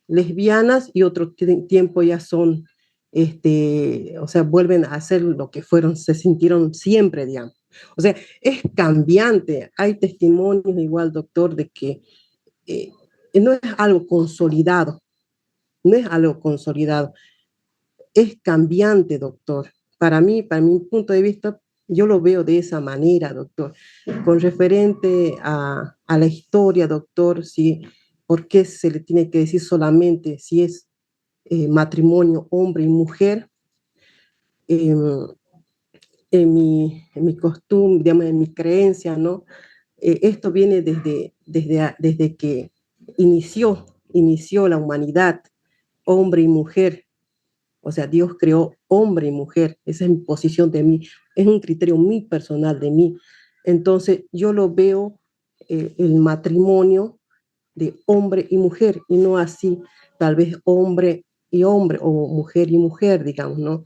lesbianas y otro tiempo ya son, o sea, vuelven a ser lo que fueron, se sintieron siempre, digamos. O sea, es cambiante. Hay testimonios igual, doctor, de que no es algo consolidado, no es algo consolidado, es cambiante, doctor. Para mí, para mi punto de vista, yo lo veo de esa manera, doctor. Con referente a la historia, doctor, si, ¿por qué se le tiene que decir solamente si es matrimonio hombre y mujer? En mi costumbre, digamos, en mi creencia, ¿no? Esto viene desde que inició la humanidad, hombre y mujer. O sea, Dios creó hombre y mujer. Esa es mi posición de mí. Es un criterio muy personal de mí. Entonces, yo lo veo el matrimonio de hombre y mujer, y no así, tal vez hombre y hombre, o mujer y mujer, digamos, ¿no?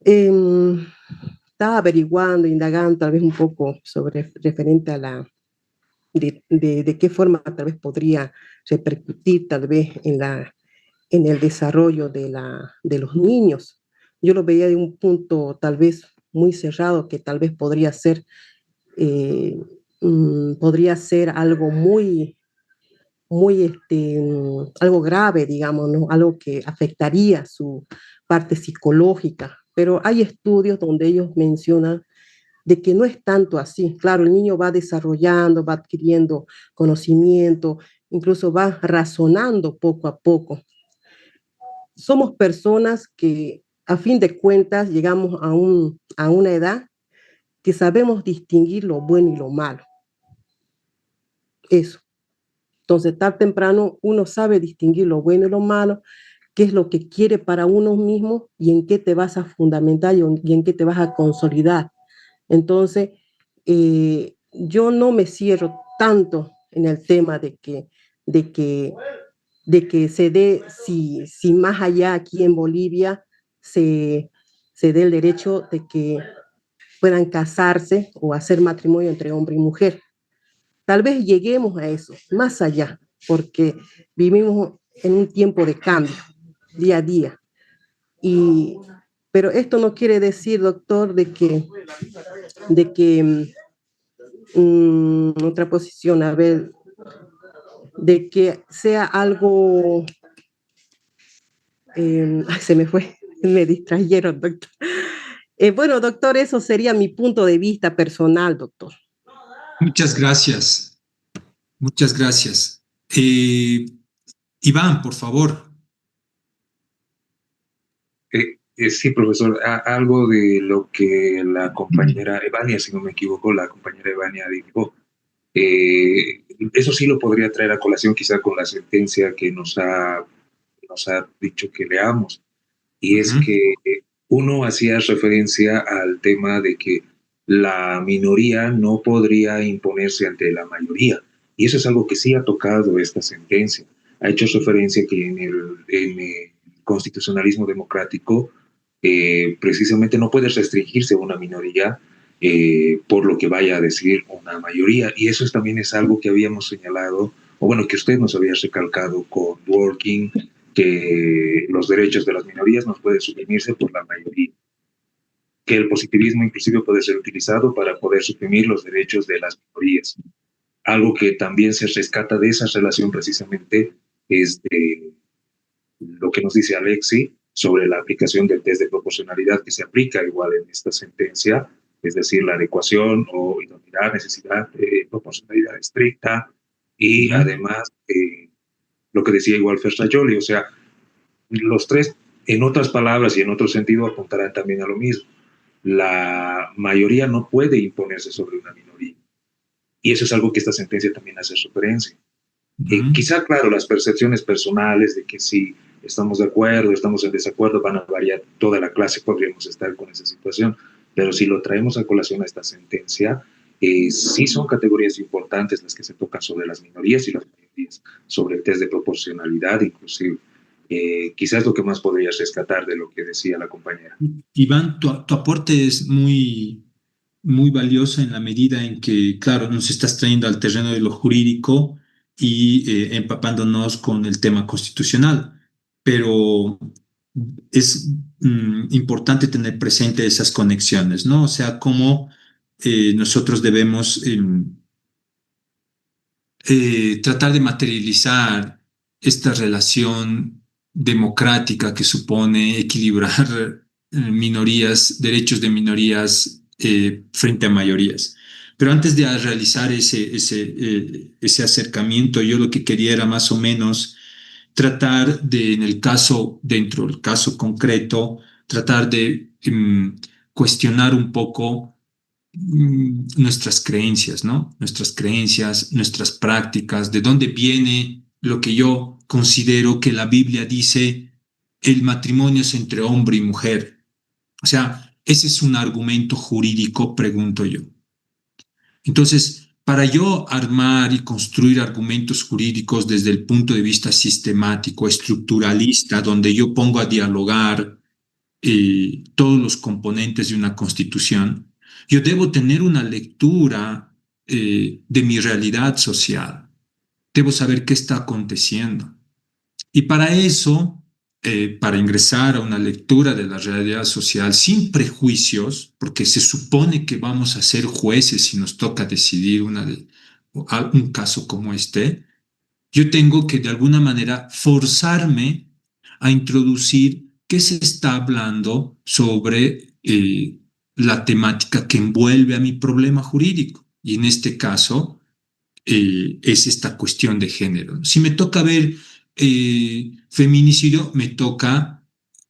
Estaba averiguando, indagando tal vez un poco sobre referente a de qué forma tal vez podría repercutir tal vez en el desarrollo de los niños. Yo lo veía de un punto tal vez muy cerrado, que tal vez podría ser algo algo grave, digamos, ¿no? Algo que afectaría su parte psicológica. Pero hay estudios donde ellos mencionan de que no es tanto así. Claro, el niño va desarrollando, va adquiriendo conocimiento, incluso va razonando poco a poco. Somos personas que, a fin de cuentas, llegamos a una edad que sabemos distinguir lo bueno y lo malo. Eso. Entonces, tarde o temprano, uno sabe distinguir lo bueno y lo malo, qué es lo que quiere para uno mismo y en qué te vas a fundamentar y en qué te vas a consolidar. Entonces, yo no me cierro tanto en el tema de que se dé, si más allá aquí en Bolivia se dé el derecho de que puedan casarse o hacer matrimonio entre hombre y mujer. Tal vez lleguemos a eso, más allá, porque vivimos en un tiempo de cambio, día a día. Pero esto no quiere decir, doctor, de que otra posición, a ver, de que sea algo, se me fue, me distrayeron, doctor. Bueno, doctor, eso sería mi punto de vista personal, doctor. Muchas gracias. Muchas gracias. Iván, por favor. Sí, profesor, algo de lo que la compañera Evania, si no me equivoco, la compañera Evania dijo, eso sí lo podría traer a colación quizá con la sentencia que nos ha dicho que leamos, y es que uno hacía referencia al tema de que la minoría no podría imponerse ante la mayoría, y eso es algo que sí ha tocado esta sentencia. Ha hecho referencia que en el constitucionalismo democrático precisamente no puede restringirse a una minoría por lo que vaya a decir una mayoría, y eso también es algo que habíamos señalado, o bueno, que usted nos había recalcado con Dworkin, que los derechos de las minorías no pueden suprimirse por la mayoría, que el positivismo inclusive puede ser utilizado para poder suprimir los derechos de las minorías. Algo que también se rescata de esa relación precisamente es de lo que nos dice Alexi sobre la aplicación del test de proporcionalidad, que se aplica igual en esta sentencia, es decir, la adecuación o idoneidad, necesidad, proporcionalidad estricta, y además lo que decía igual Ferrajoli, o sea, los tres, en otras palabras y en otro sentido, apuntarán también a lo mismo. La mayoría no puede imponerse sobre una minoría, y eso es algo que esta sentencia también hace referencia. Quizá, claro, las percepciones personales de que si estamos de acuerdo, estamos en desacuerdo, van a variar, toda la clase podríamos estar con esa situación, pero si lo traemos a colación a esta sentencia, sí son categorías importantes las que se tocan sobre las minorías y las mayorías, sobre el test de proporcionalidad inclusive. Quizás lo que más podrías rescatar de lo que decía la compañera. Iván, tu aporte es muy, muy valioso en la medida en que, claro, nos estás trayendo al terreno de lo jurídico y empapándonos con el tema constitucional. Pero es importante tener presente esas conexiones, ¿no? O sea, cómo nosotros debemos tratar de materializar esta relación democrática que supone equilibrar minorías, derechos de minorías frente a mayorías. Pero antes de realizar ese acercamiento, yo lo que quería era más o menos tratar de, dentro del caso concreto, tratar de cuestionar un poco nuestras creencias, ¿no? Nuestras creencias, nuestras prácticas, de dónde viene lo que yo considero que la Biblia dice, el matrimonio es entre hombre y mujer. O sea, ese es un argumento jurídico, pregunto yo. Entonces, para yo armar y construir argumentos jurídicos desde el punto de vista sistemático, estructuralista, donde yo pongo a dialogar todos los componentes de una constitución, yo debo tener una lectura de mi realidad social. Debo saber qué está aconteciendo. Y para eso, para ingresar a una lectura de la realidad social sin prejuicios, porque se supone que vamos a ser jueces si nos toca decidir un caso como este, yo tengo que de alguna manera forzarme a introducir qué se está hablando sobre la temática que envuelve a mi problema jurídico. Y en este caso es esta cuestión de género. Si me toca ver feminicidio, me toca,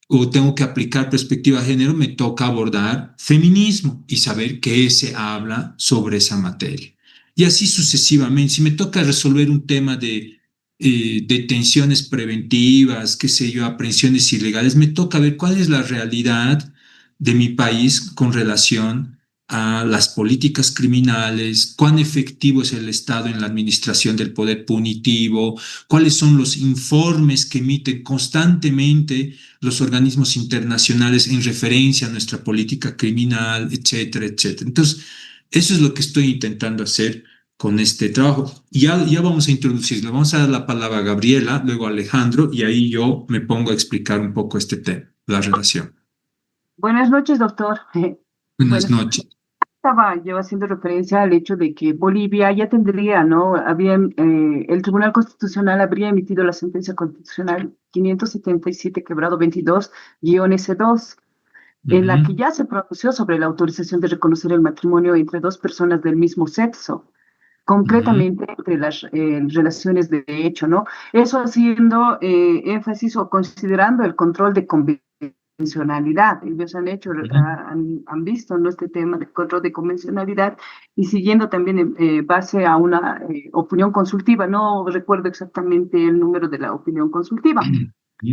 o tengo que aplicar perspectiva de género, me toca abordar feminismo y saber qué se habla sobre esa materia. Y así sucesivamente. Si me toca resolver un tema de detenciones preventivas, qué sé yo, aprehensiones ilegales, me toca ver cuál es la realidad de mi país con relación a las políticas criminales, cuán efectivo es el Estado en la administración del poder punitivo, cuáles son los informes que emiten constantemente los organismos internacionales en referencia a nuestra política criminal, etcétera, etcétera. Entonces, eso es lo que estoy intentando hacer con este trabajo. Ya vamos a introducirlo. Vamos a dar la palabra a Gabriela, luego a Alejandro, y ahí yo me pongo a explicar un poco este tema, la relación. Buenas noches, doctor. Buenas noches. Estaba yo haciendo referencia al hecho de que Bolivia ya tendría, ¿no? El Tribunal Constitucional habría emitido la sentencia constitucional 577-22-S2, en la que ya se pronunció sobre la autorización de reconocer el matrimonio entre dos personas del mismo sexo, concretamente entre las relaciones de hecho, ¿no? Eso haciendo énfasis o considerando el control de convencionalidad. Ellos han visto, ¿no?, este tema de control de convencionalidad y siguiendo también en base a una opinión consultiva. No recuerdo exactamente el número de la opinión consultiva,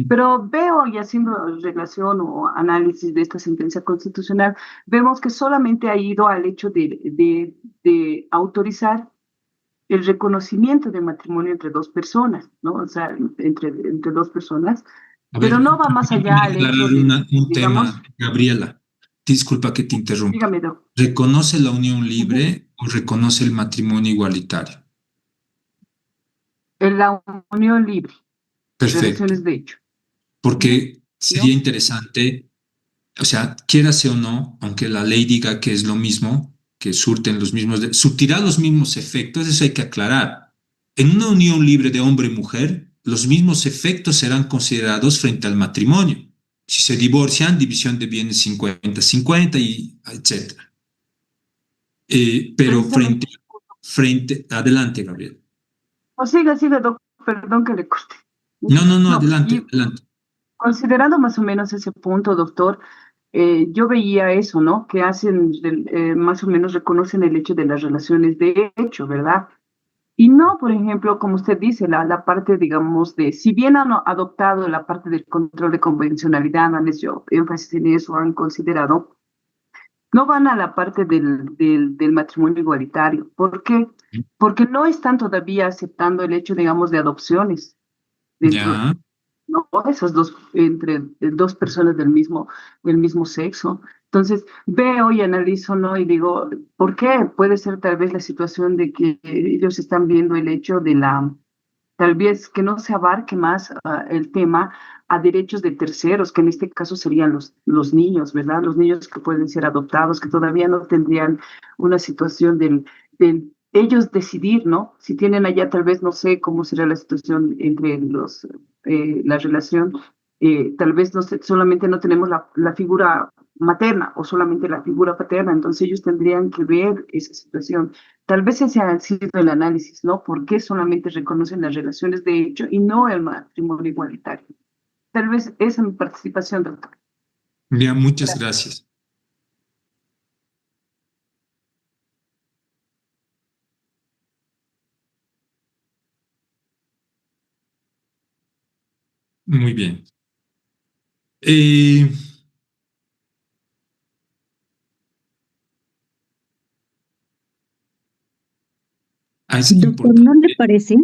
pero veo, y haciendo relación o análisis de esta sentencia constitucional, vemos que solamente ha ido al hecho de autorizar el reconocimiento de matrimonio entre dos personas, ¿no? O sea, entre dos personas. Pero no va más allá del hecho de, un tema, Gabriela, disculpa que te interrumpa. Dígame, doctor. ¿Reconoce la unión libre o reconoce el matrimonio igualitario? La unión libre. Perfecto. Relaciones de hecho. Porque sería interesante, o sea, quiérase o no, aunque la ley diga que es lo mismo, que surtirá los mismos efectos, eso hay que aclarar. En una unión libre de hombre y mujer, los mismos efectos serán considerados frente al matrimonio. Si se divorcian, división de bienes 50-50 y etcétera. Pero adelante, Gabriel. Siga, doctor, perdón que le corte. No, adelante. Considerando más o menos ese punto, doctor, yo veía eso, ¿no? Que hacen, más o menos reconocen el hecho de las relaciones de hecho, ¿verdad? Y no, por ejemplo, como usted dice, la parte, digamos, si bien han adoptado la parte del control de convencionalidad, han hecho énfasis en eso, han considerado, no van a la parte del matrimonio igualitario. ¿Por qué? Porque no están todavía aceptando el hecho, digamos, de adopciones. No, esos entre dos personas del mismo sexo. Entonces, veo y analizo, ¿no? Y digo, ¿por qué? Puede ser tal vez la situación de que ellos están viendo el hecho de tal vez que no se abarque más el tema a derechos de terceros, que en este caso serían los niños, ¿verdad? Los niños que pueden ser adoptados, que todavía no tendrían una situación del ellos decidir, ¿no? Si tienen allá tal vez, no sé cómo será la situación entre la relación, tal vez no sé, solamente no tenemos la figura materna o solamente la figura paterna, entonces ellos tendrían que ver esa situación. Tal vez ese ha sido el análisis, ¿no? ¿Por qué solamente reconocen las relaciones de hecho y no el matrimonio igualitario? Tal vez esa es mi participación, doctor. Bien, muchas gracias. Muy bien. Es Doctor, importante. ¿no le parece?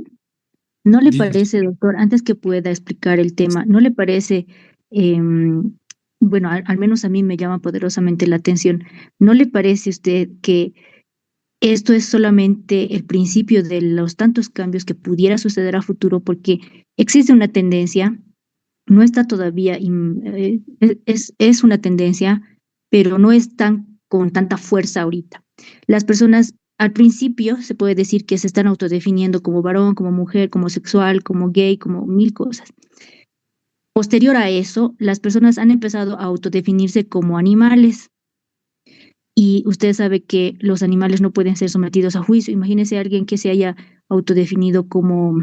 ¿No le Dime. parece, doctor, antes que pueda explicar el tema, no le parece, bueno, al menos a mí me llama poderosamente la atención, ¿no le parece a usted que esto es solamente el principio de los tantos cambios que pudiera suceder a futuro? Porque existe una tendencia, no está todavía, es una tendencia, pero no es tan con tanta fuerza ahorita. Las personas al principio se puede decir que se están autodefiniendo como varón, como mujer, como sexual, como gay, como mil cosas. Posterior a eso, las personas han empezado a autodefinirse como animales. Y usted sabe que los animales no pueden ser sometidos a juicio. Imagínese a alguien que se haya autodefinido como,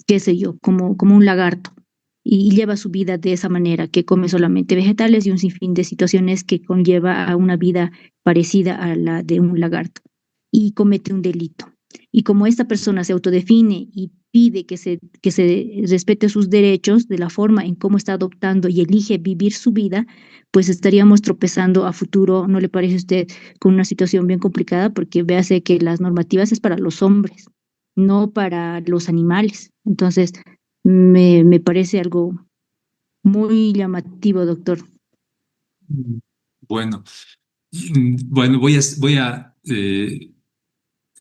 qué sé yo, como un lagarto y lleva su vida de esa manera, que come solamente vegetales y un sinfín de situaciones que conlleva a una vida parecida a la de un lagarto y comete un delito. Y como esta persona se autodefine y pide que se respete sus derechos de la forma en cómo está adoptando y elige vivir su vida, pues estaríamos tropezando a futuro, ¿no le parece a usted, con una situación bien complicada? Porque véase que las normativas es para los hombres, no para los animales. Entonces, me parece algo muy llamativo, doctor. Bueno, bueno, voy a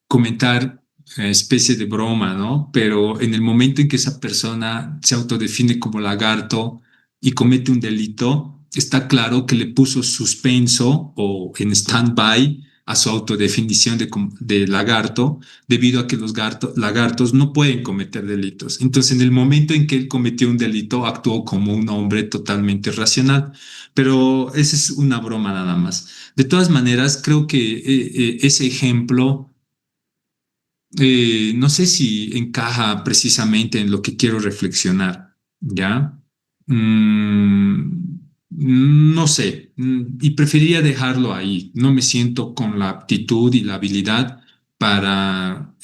comentar especie de broma, ¿no? Pero en el momento en que esa persona se autodefine como lagarto y comete un delito, está claro que le puso suspenso o en stand-by a su autodefinición de lagarto, debido a que los lagartos no pueden cometer delitos. Entonces, en el momento en que él cometió un delito, actuó como un hombre totalmente racional. Pero esa es una broma nada más. De todas maneras, creo que ese ejemplo no sé si encaja precisamente en lo que quiero reflexionar, ¿ya? No sé, y preferiría dejarlo ahí. No me siento con la aptitud y la habilidad para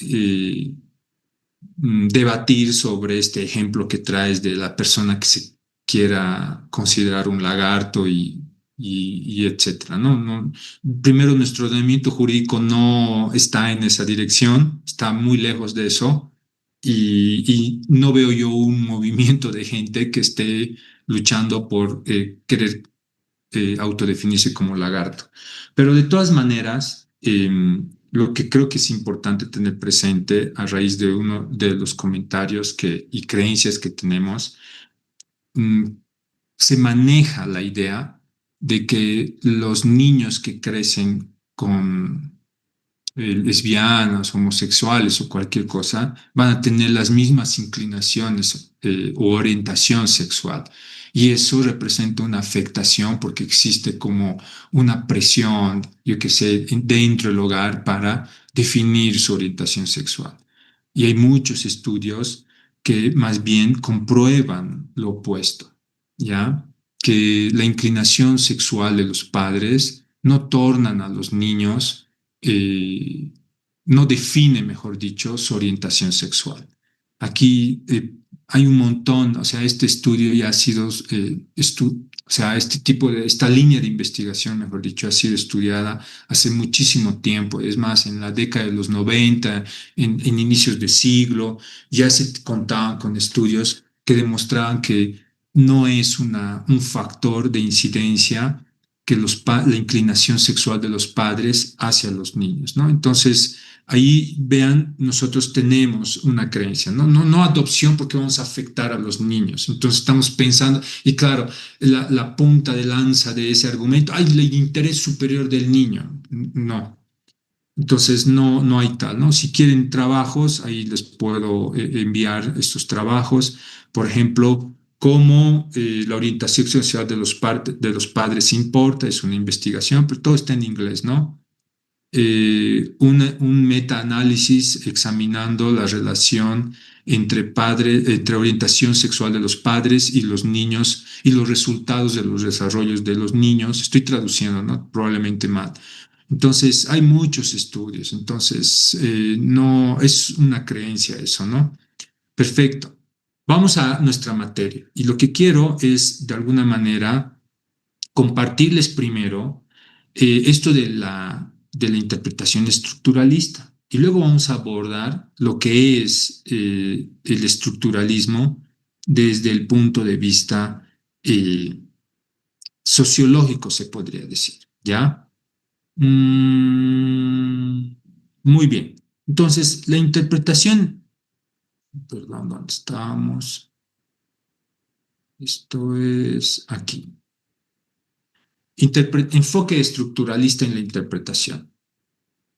debatir sobre este ejemplo que traes de la persona que se quiera considerar un lagarto y etcétera, ¿no? Primero, nuestro ordenamiento jurídico no está en esa dirección, está muy lejos de eso y no veo yo un movimiento de gente que esté luchando por querer autodefinirse como lagarto. Pero de todas maneras, lo que creo que es importante tener presente a raíz de uno de los comentarios y creencias que tenemos, mm, se maneja la idea de que los niños que crecen con lesbianas, homosexuales o cualquier cosa, van a tener las mismas inclinaciones o orientación sexual. Y eso representa una afectación porque existe como una presión, yo qué sé, dentro del hogar para definir su orientación sexual. Y hay muchos estudios que más bien comprueban lo opuesto, ¿ya? Que la inclinación sexual de los padres no tornan a los niños no define, mejor dicho, su orientación sexual. Aquí hay un montón, o sea, este estudio ya ha sido, o sea, esta línea de investigación, mejor dicho, ha sido estudiada hace muchísimo tiempo. Es más, en la década de los 90, en inicios de siglo, ya se contaban con estudios que demostraban que no es un factor de incidencia que la inclinación sexual de los padres hacia los niños, ¿no? Entonces, ahí vean, nosotros tenemos una creencia, no adopción porque vamos a afectar a los niños. Entonces estamos pensando, y claro, la punta de lanza de ese argumento, hay el interés superior del niño. No. Entonces no hay tal, ¿no? Si quieren trabajos, ahí les puedo enviar estos trabajos. Por ejemplo, cómo la orientación sexual de los padres importa, es una investigación, pero todo está en inglés, ¿no? Un metaanálisis examinando la relación entre orientación sexual de los padres y los niños y los resultados de los desarrollos de los niños. Estoy traduciendo, ¿no? Probablemente mal. Entonces, hay muchos estudios, entonces no es una creencia eso, ¿no? Perfecto. Vamos a nuestra materia y lo que quiero es, de alguna manera, compartirles primero esto de la interpretación estructuralista y luego vamos a abordar lo que es el estructuralismo desde el punto de vista sociológico, se podría decir, ¿ya? Muy bien. Entonces, la interpretación, perdón, ¿dónde estamos? Esto es aquí. Enfoque estructuralista en la interpretación.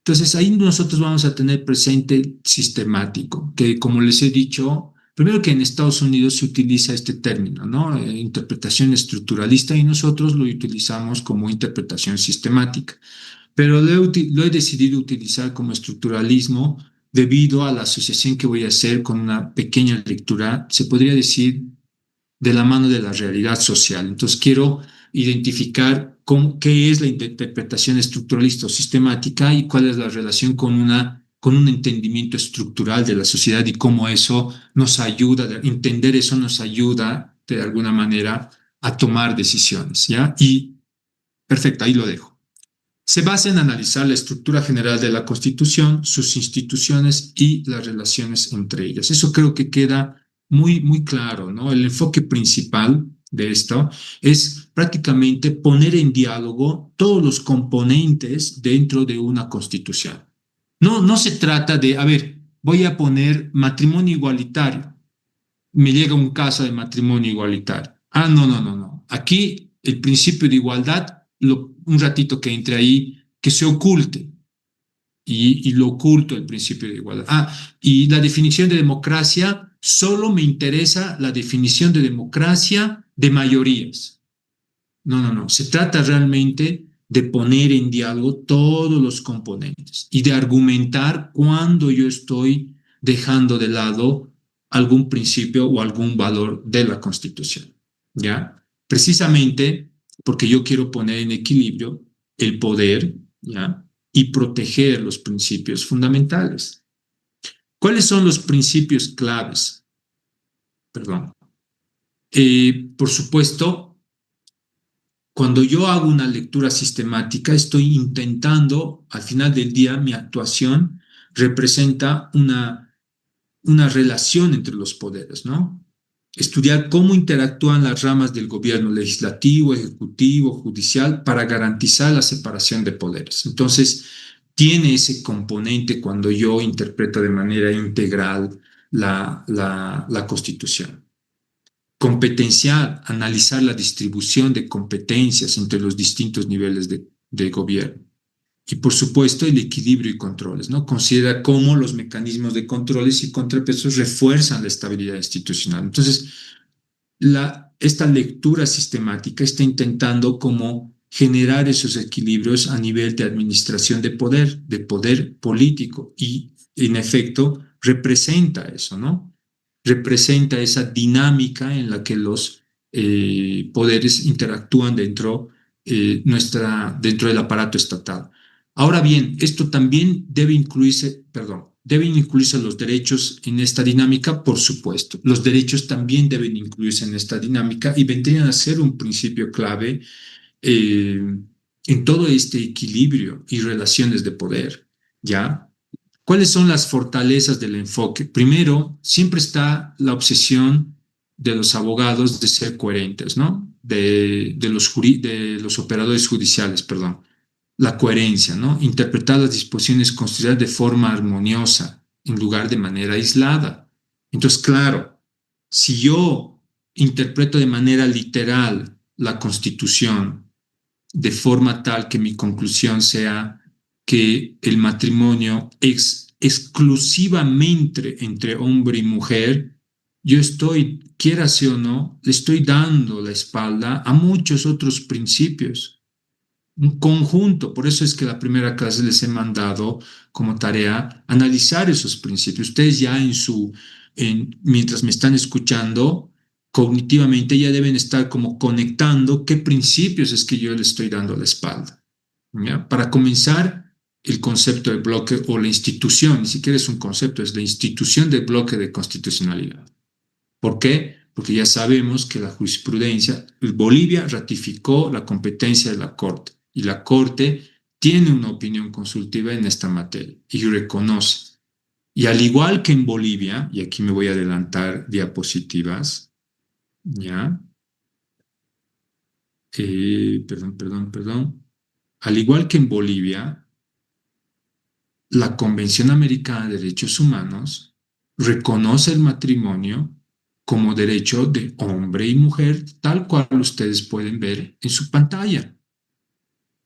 Entonces, ahí nosotros vamos a tener presente sistemático, que como les he dicho, primero que en Estados Unidos se utiliza este término, ¿no? Interpretación estructuralista, y nosotros lo utilizamos como interpretación sistemática. Pero lo he decidido utilizar como estructuralismo debido a la asociación que voy a hacer con una pequeña lectura, se podría decir, de la mano de la realidad social. Entonces quiero identificar qué es la interpretación estructuralista o sistemática y cuál es la relación con un entendimiento estructural de la sociedad y cómo eso nos ayuda, entender eso nos ayuda de alguna manera a tomar decisiones, ¿ya? Y perfecto, ahí lo dejo. Se basa en analizar la estructura general de la Constitución, sus instituciones y las relaciones entre ellas. Eso creo que queda muy claro, ¿no? El enfoque principal de esto es prácticamente poner en diálogo todos los componentes dentro de una Constitución. No se trata de, a ver, voy a poner matrimonio igualitario. Me llega un caso de matrimonio igualitario. No. Aquí el principio de igualdad, un ratito que entre ahí, que se oculte. Y lo oculto el principio de igualdad. Y la definición de democracia, solo me interesa la definición de democracia de mayorías. No. Se trata realmente de poner en diálogo todos los componentes y de argumentar cuando yo estoy dejando de lado algún principio o algún valor de la Constitución, ¿ya? Precisamente porque yo quiero poner en equilibrio el poder, ¿ya? Y proteger los principios fundamentales. ¿Cuáles son los principios claves? Perdón. Por supuesto, cuando yo hago una lectura sistemática, estoy intentando, al final del día, mi actuación representa una relación entre los poderes, ¿no? Estudiar cómo interactúan las ramas del gobierno legislativo, ejecutivo, judicial, para garantizar la separación de poderes. Entonces, tiene ese componente cuando yo interpreto de manera integral la Constitución. Competenciar, analizar la distribución de competencias entre los distintos niveles de gobierno. Y por supuesto el equilibrio y controles, ¿no? Considera cómo los mecanismos de controles y contrapesos refuerzan la estabilidad institucional. Entonces, esta lectura sistemática está intentando cómo generar esos equilibrios a nivel de administración de poder político, y en efecto representa eso, ¿no? Representa esa dinámica en la que los poderes interactúan dentro del aparato estatal. Ahora bien, esto también deben incluirse los derechos en esta dinámica, por supuesto. Los derechos también deben incluirse en esta dinámica y vendrían a ser un principio clave en todo este equilibrio y relaciones de poder, ¿ya? ¿Cuáles son las fortalezas del enfoque? Primero, siempre está la obsesión de los abogados de ser coherentes, ¿no? De los operadores judiciales, perdón. la coherencia, ¿no? Interpretar las disposiciones constitucionales de forma armoniosa, en lugar de manera aislada. Entonces, claro, si yo interpreto de manera literal la Constitución de forma tal que mi conclusión sea que el matrimonio es exclusivamente entre hombre y mujer, yo estoy, quieras o no, le estoy dando la espalda a muchos otros principios, un conjunto. Por eso es que la primera clase les he mandado como tarea analizar esos principios. Ustedes ya mientras me están escuchando, cognitivamente ya deben estar como conectando qué principios es que yo le estoy dando la espalda. ¿Ya? Para comenzar, el concepto de bloque o la institución, ni siquiera es un concepto, es la institución del bloque de constitucionalidad. ¿Por qué? Porque ya sabemos que la jurisprudencia, Bolivia ratificó la competencia de la Corte y la Corte tiene una opinión consultiva en esta materia y reconoce. Y al igual que en Bolivia, y aquí me voy a adelantar diapositivas, ¿ya? Perdón. Al igual que en Bolivia, la Convención Americana de Derechos Humanos reconoce el matrimonio como derecho de hombre y mujer, tal cual ustedes pueden ver en su pantalla.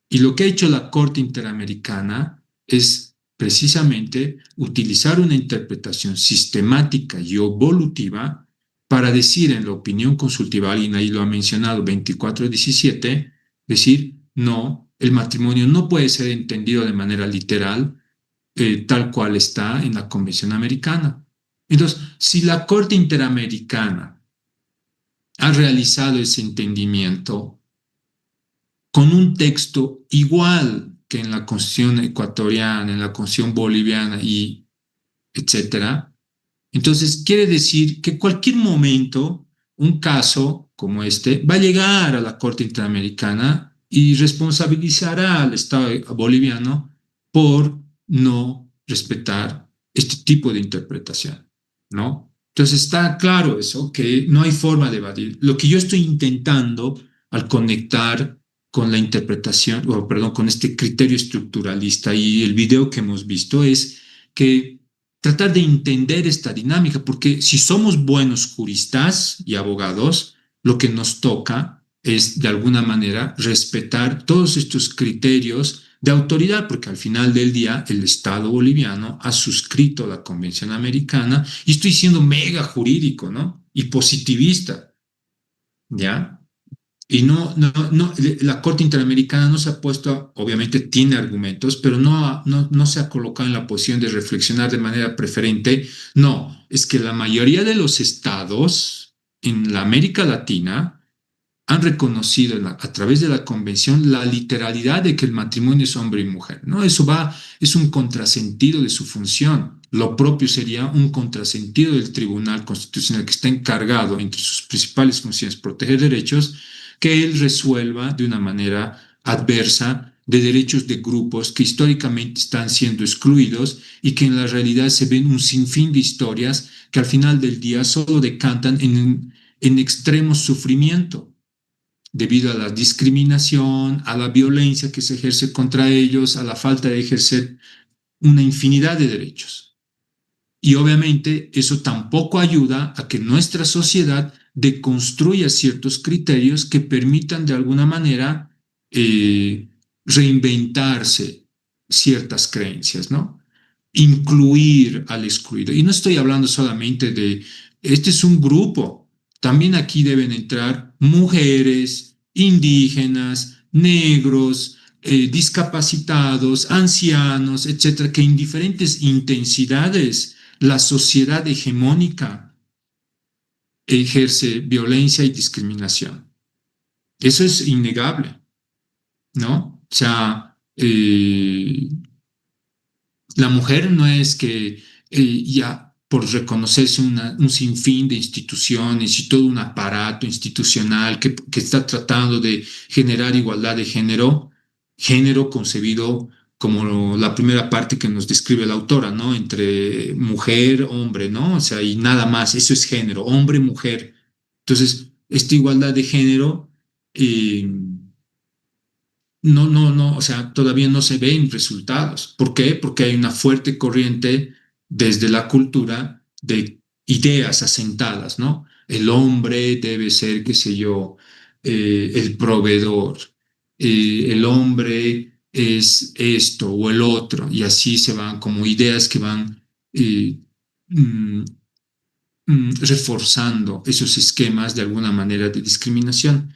Y lo que ha hecho la Corte Interamericana es precisamente utilizar una interpretación sistemática y evolutiva para decir en la opinión consultiva, alguien ahí lo ha mencionado, 2417, decir, no, el matrimonio no puede ser entendido de manera literal, tal cual está en la Convención Americana. Entonces, si la Corte Interamericana ha realizado ese entendimiento con un texto igual que en la Constitución ecuatoriana, en la Constitución boliviana y etcétera, entonces quiere decir que en cualquier momento un caso como este va a llegar a la Corte Interamericana y responsabilizará al Estado boliviano por no respetar este tipo de interpretación, ¿no? Entonces está claro eso, que no hay forma de evadir. Lo que yo estoy intentando al conectar con la interpretación, o perdón, con este criterio estructuralista y el video que hemos visto es que tratar de entender esta dinámica, porque si somos buenos juristas y abogados, lo que nos toca es de alguna manera respetar todos estos criterios de autoridad, porque al final del día el Estado boliviano ha suscrito la Convención Americana y estoy siendo mega jurídico, ¿no? Y positivista, ¿ya? Y la Corte Interamericana no se ha puesto, obviamente tiene argumentos, pero no se ha colocado en la posición de reflexionar de manera preferente. No, es que la mayoría de los estados en la América Latina han reconocido a través de la convención la literalidad de que el matrimonio es hombre y mujer, ¿no? Es un contrasentido de su función. Lo propio sería un contrasentido del Tribunal Constitucional que está encargado, entre sus principales funciones, proteger derechos, que él resuelva de una manera adversa de derechos de grupos que históricamente están siendo excluidos y que en la realidad se ven un sinfín de historias que al final del día solo decantan en extremo sufrimiento debido a la discriminación, a la violencia que se ejerce contra ellos, a la falta de ejercer una infinidad de derechos. Y obviamente eso tampoco ayuda a que nuestra sociedad deconstruya ciertos criterios que permitan de alguna manera reinventarse ciertas creencias, ¿no? Incluir al excluido. Y no estoy hablando solamente este es un grupo. También aquí deben entrar mujeres, indígenas, negros, discapacitados, ancianos, etcétera, que en diferentes intensidades la sociedad hegemónica ejerce violencia y discriminación. Eso es innegable, ¿no? O sea, la mujer no es que ya por reconocerse un sinfín de instituciones y todo un aparato institucional que está tratando de generar igualdad de género concebido como la primera parte que nos describe la autora, ¿no? Entre mujer, hombre, ¿no? O sea, y nada más, eso es género, hombre, mujer. Entonces, esta igualdad de género no, o sea, todavía no se ven resultados. ¿Por qué? Porque hay una fuerte corriente desde la cultura de ideas asentadas, ¿no? El hombre debe ser, qué sé yo, el proveedor, el hombre es esto o el otro, y así se van como ideas que van eh, mm, reforzando esos esquemas de alguna manera de discriminación.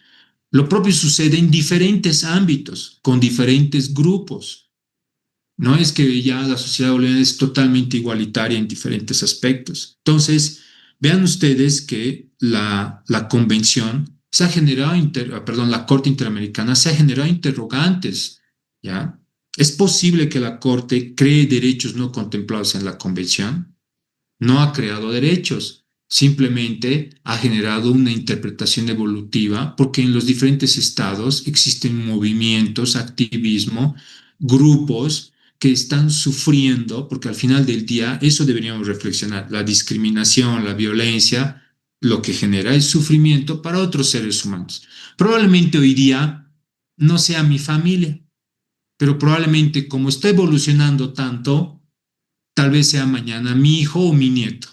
Lo propio sucede en diferentes ámbitos, con diferentes grupos. No es que ya la sociedad boliviana es totalmente igualitaria en diferentes aspectos. Entonces, vean ustedes que la convención se ha generado, perdón, la Corte Interamericana se ha generado interrogantes, ¿ya? ¿Es posible que la Corte cree derechos no contemplados en la convención? No ha creado derechos, simplemente ha generado una interpretación evolutiva porque en los diferentes estados existen movimientos, activismo, grupos que están sufriendo, porque al final del día eso deberíamos reflexionar, la discriminación, la violencia, lo que genera es sufrimiento para otros seres humanos. Probablemente hoy día no sea mi familia, pero probablemente como está evolucionando tanto, tal vez sea mañana mi hijo o mi nieto.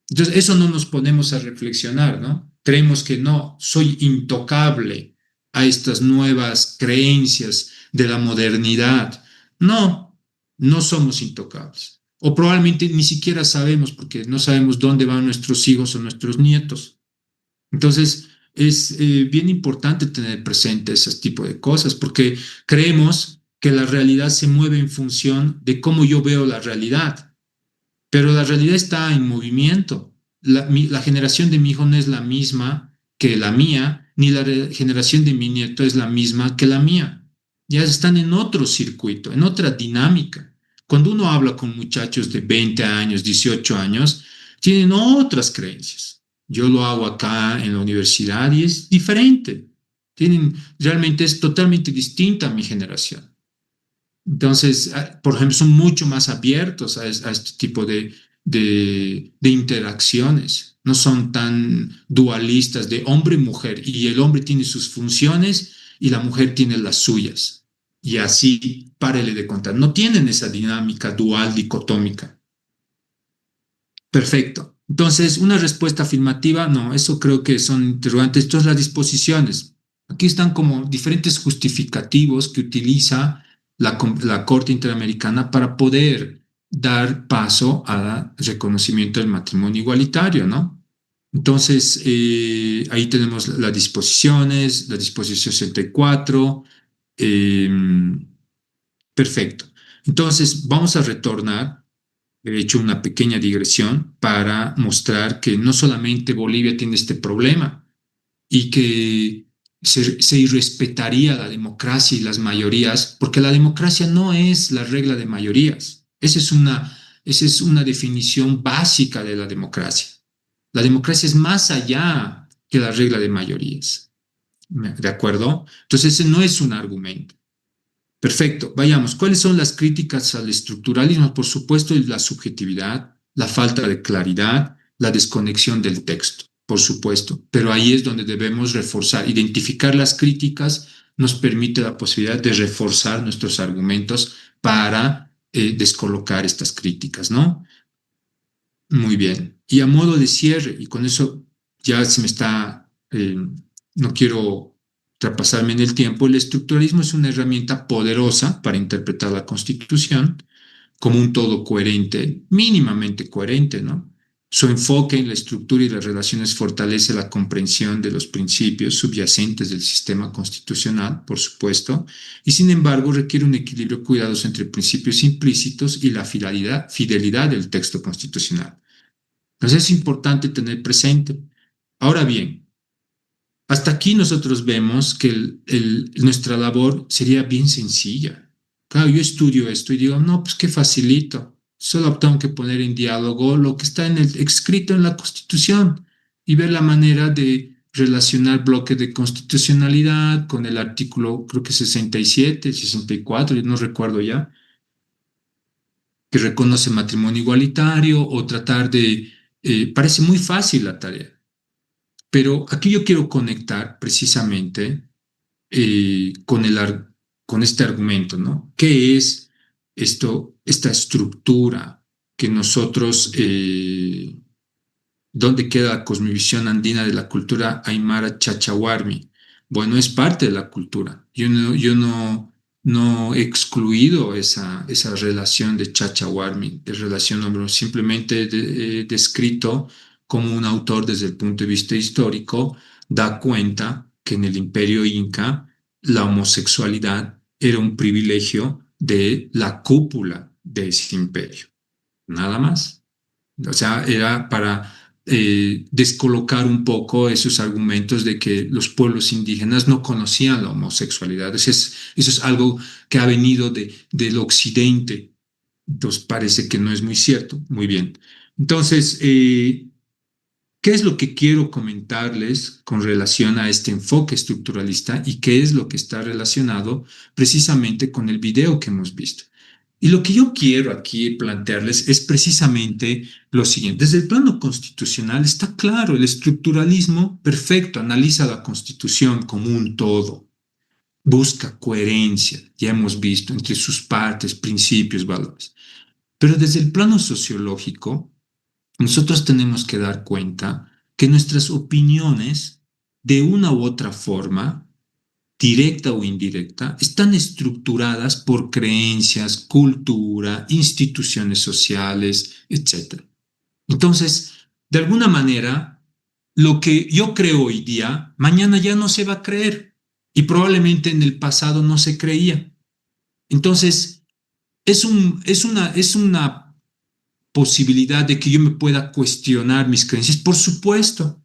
Entonces, eso no nos ponemos a reflexionar, ¿no? Creemos que no, soy intocable a estas nuevas creencias de la modernidad. No, no somos intocables. O probablemente ni siquiera sabemos, porque no sabemos dónde van nuestros hijos o nuestros nietos. Entonces, es bien importante tener presente ese tipo de cosas, porque creemos que la realidad se mueve en función de cómo yo veo la realidad. Pero la realidad está en movimiento. La generación de mi hijo no es la misma que la mía, ni la generación de mi nieto es la misma que la mía. Ya están en otro circuito, en otra dinámica. Cuando uno habla con muchachos de 20 años, 18 años, tienen otras creencias. Yo lo hago acá en la universidad y es diferente. Realmente es totalmente distinta a mi generación. Entonces, por ejemplo, son mucho más abiertos a este tipo de interacciones. No son tan dualistas de hombre y mujer, y el hombre tiene sus funciones y la mujer tiene las suyas. Y así, párele de contar. No tienen esa dinámica dual dicotómica. Perfecto. Entonces, una respuesta afirmativa, no, eso creo que son interrogantes. Entonces, las disposiciones. Aquí están como diferentes justificativos que utiliza la Corte Interamericana para poder dar paso al reconocimiento del matrimonio igualitario, ¿no? Entonces, ahí tenemos las disposiciones, la disposición 64. Perfecto. Entonces, vamos a retornar. He hecho una pequeña digresión para mostrar que no solamente Bolivia tiene este problema y que se irrespetaría la democracia y las mayorías, porque la democracia no es la regla de mayorías. Esa es una definición básica de la democracia. La democracia es más allá que la regla de mayorías. ¿De acuerdo? Entonces, ese no es un argumento. Perfecto, vayamos. ¿Cuáles son las críticas al estructuralismo? Por supuesto, la subjetividad, la falta de claridad, la desconexión del texto, por supuesto. Pero ahí es donde debemos reforzar. Identificar las críticas nos permite la posibilidad de reforzar nuestros argumentos para descolocar estas críticas, ¿no? Muy bien. Y a modo de cierre, y con eso ya se me está, no quiero traspasarme en el tiempo, el estructuralismo es una herramienta poderosa para interpretar la Constitución como un todo coherente, mínimamente coherente, ¿no? Su enfoque en la estructura y las relaciones fortalece la comprensión de los principios subyacentes del sistema constitucional, por supuesto, y sin embargo requiere un equilibrio cuidadoso entre principios implícitos y la fidelidad del texto constitucional. Entonces es importante tener presente. Ahora bien, hasta aquí nosotros vemos que nuestra labor sería bien sencilla. Claro, yo estudio esto y digo, no, pues qué facilito. Solo tengo que poner en diálogo lo que está escrito en la Constitución y ver la manera de relacionar bloques de constitucionalidad con el artículo, creo que 67, 64, yo no recuerdo ya, que reconoce matrimonio igualitario o tratar de... parece muy fácil la tarea. Pero aquí yo quiero conectar precisamente con este argumento, ¿no? ¿Qué es esta estructura que nosotros, dónde queda la cosmovisión andina de la cultura aymara chachahuarmi? Bueno, es parte de la cultura. Yo no he excluido esa relación de chachahuarmi, de relación hombre, simplemente he descrito como un autor desde el punto de vista histórico da cuenta que en el imperio inca la homosexualidad era un privilegio de la cúpula de ese imperio, nada más. O sea, era para descolocar un poco esos argumentos de que los pueblos indígenas no conocían la homosexualidad. Eso es algo que ha venido del occidente. Entonces parece que no es muy cierto. Muy bien. Entonces, ¿qué es lo que quiero comentarles con relación a este enfoque estructuralista y qué es lo que está relacionado precisamente con el video que hemos visto? Y lo que yo quiero aquí plantearles es precisamente lo siguiente. Desde el plano constitucional está claro, el estructuralismo perfecto analiza la Constitución como un todo, busca coherencia, ya hemos visto, entre sus partes, principios, valores. Pero desde el plano sociológico, nosotros tenemos que dar cuenta que nuestras opiniones, de una u otra forma, directa o indirecta, están estructuradas por creencias, cultura, instituciones sociales, etc. Entonces, de alguna manera, lo que yo creo hoy día, mañana ya no se va a creer y probablemente en el pasado no se creía. Entonces, es una posibilidad de que yo me pueda cuestionar mis creencias. Por supuesto,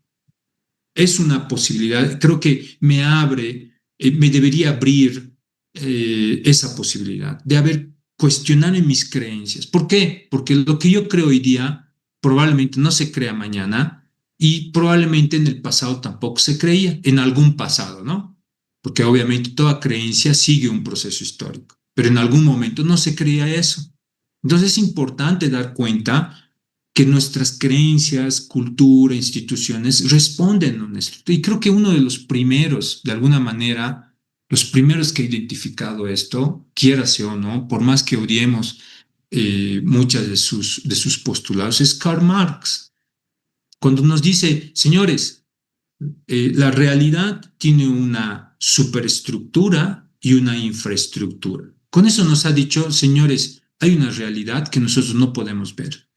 es una posibilidad. Creo que me debería abrir esa posibilidad de cuestionar en mis creencias. ¿Por qué? Porque lo que yo creo hoy día probablemente no se crea mañana y probablemente en el pasado tampoco se creía, en algún pasado, ¿no? Porque obviamente toda creencia sigue un proceso histórico, pero en algún momento no se creía eso. Entonces es importante dar cuenta que nuestras creencias, cultura, instituciones responden a una estructura. Y creo que uno de los primeros, de alguna manera, los primeros que ha identificado esto, quiérase o no, por más que odiemos muchas de sus postulados, es Karl Marx. Cuando nos dice, señores, la realidad tiene una superestructura y una infraestructura. Con eso nos ha dicho, señores, hay una realidad que nosotros no podemos ver,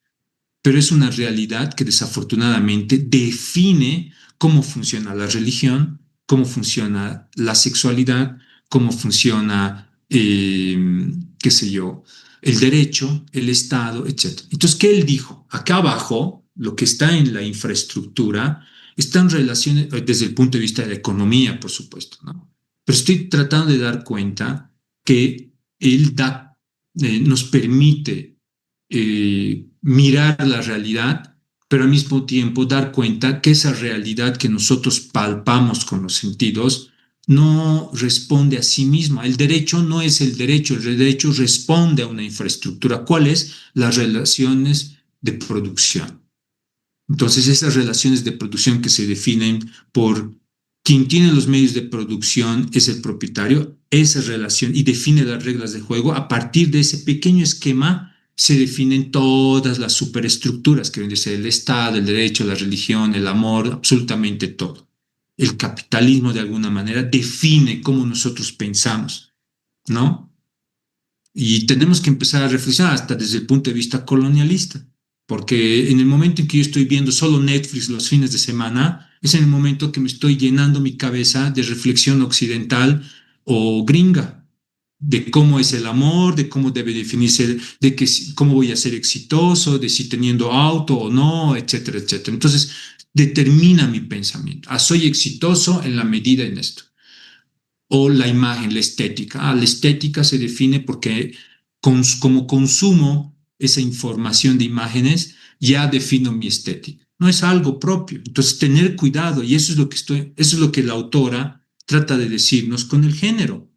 pero es una realidad que desafortunadamente define cómo funciona la religión, cómo funciona la sexualidad, cómo funciona, qué sé yo, el derecho, el Estado, etc. Entonces, ¿qué él dijo? Acá abajo, lo que está en la infraestructura, están relaciones desde el punto de vista de la economía, por supuesto, ¿no? Pero estoy tratando de dar cuenta que él nos permite mirar la realidad, pero al mismo tiempo dar cuenta que esa realidad que nosotros palpamos con los sentidos no responde a sí misma. El derecho no es el derecho responde a una infraestructura. ¿Cuáles? Las relaciones de producción. Entonces, esas relaciones de producción que se definen por quien tiene los medios de producción es el propietario, esa relación y define las reglas de juego. A partir de ese pequeño esquema se definen todas las superestructuras que deben ser el Estado, el derecho, la religión, el amor, absolutamente todo. El capitalismo de alguna manera define cómo nosotros pensamos, ¿no? Y tenemos que empezar a reflexionar hasta desde el punto de vista colonialista, porque en el momento en que yo estoy viendo solo Netflix los fines de semana, es en el momento que me estoy llenando mi cabeza de reflexión occidental o gringa, de cómo es el amor, de cómo debe definirse, de que, cómo voy a ser exitoso, de si teniendo auto o no, etcétera, etcétera. Entonces, determina mi pensamiento. Soy exitoso en la medida en esto. O la imagen, la estética. La estética se define porque como consumo esa información de imágenes, ya defino mi estética. No es algo propio. Entonces, tener cuidado, y eso es lo que la autora trata de decirnos con el género.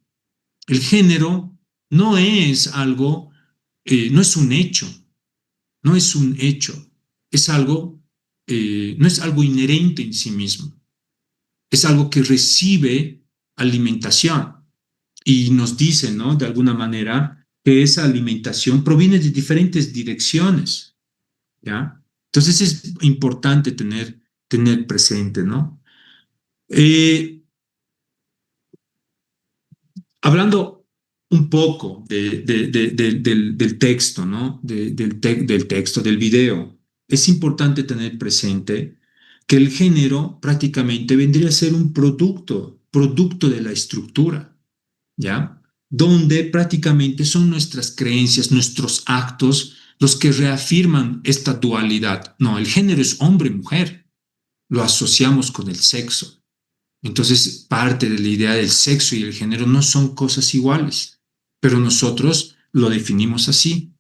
El género no es algo, no es un hecho, no es un hecho, es algo, no es algo inherente en sí mismo, es algo que recibe alimentación. Y nos dice, ¿no? De alguna manera, que esa alimentación proviene de diferentes direcciones, ¿ya? Entonces es importante tener presente, ¿no? Hablando un poco del texto, ¿no? Del texto, del video, es importante tener presente que el género prácticamente vendría a ser un producto de la estructura, ¿ya? Donde prácticamente son nuestras creencias, nuestros actos, los que reafirman esta dualidad. No, el género es hombre-mujer, lo asociamos con el sexo. Entonces, parte de la idea del sexo y el género no son cosas iguales, pero nosotros lo definimos así.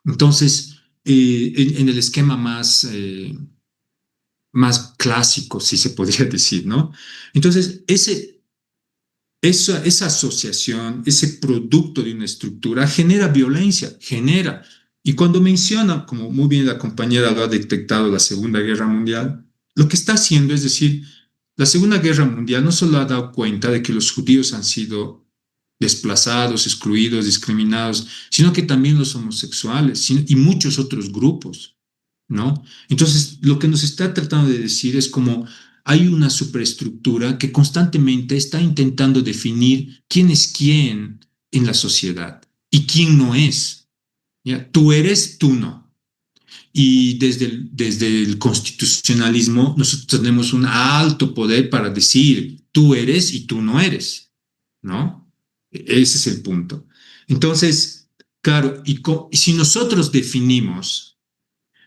Entonces, en el esquema más clásico, si se podría decir, ¿no? Entonces, esa asociación, ese producto de una estructura genera violencia, genera. Y cuando menciona, como muy bien la compañera lo ha detectado, la Segunda Guerra Mundial, lo que está haciendo es decir, la Segunda Guerra Mundial no solo ha dado cuenta de que los judíos han sido desplazados, excluidos, discriminados, sino que también los homosexuales y muchos otros grupos, ¿no? Entonces, lo que nos está tratando de decir es como hay una superestructura que constantemente está intentando definir quién es quién en la sociedad y quién no es. ¿Ya? Tú eres, tú no. Y desde el constitucionalismo nosotros tenemos un alto poder para decir tú eres y tú no eres, ¿no? Ese es el punto. Entonces, claro, y si nosotros definimos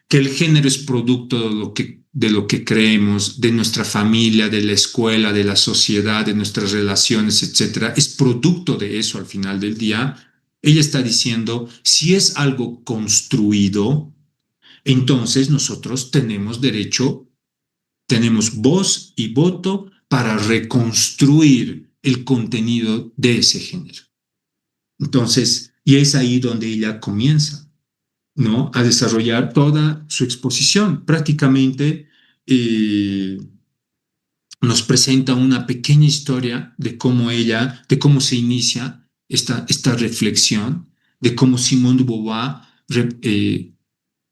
que el género es producto de lo que creemos, de nuestra familia, de la escuela, de la sociedad, de nuestras relaciones, etcétera, es producto de eso al final del día, ella está diciendo, si es algo construido, entonces nosotros tenemos derecho, tenemos voz y voto para reconstruir el contenido de ese género. Entonces, y es ahí donde ella comienza, ¿no? A desarrollar toda su exposición. Prácticamente nos presenta una pequeña historia de cómo se inicia esta reflexión, de cómo Simone de Beauvoir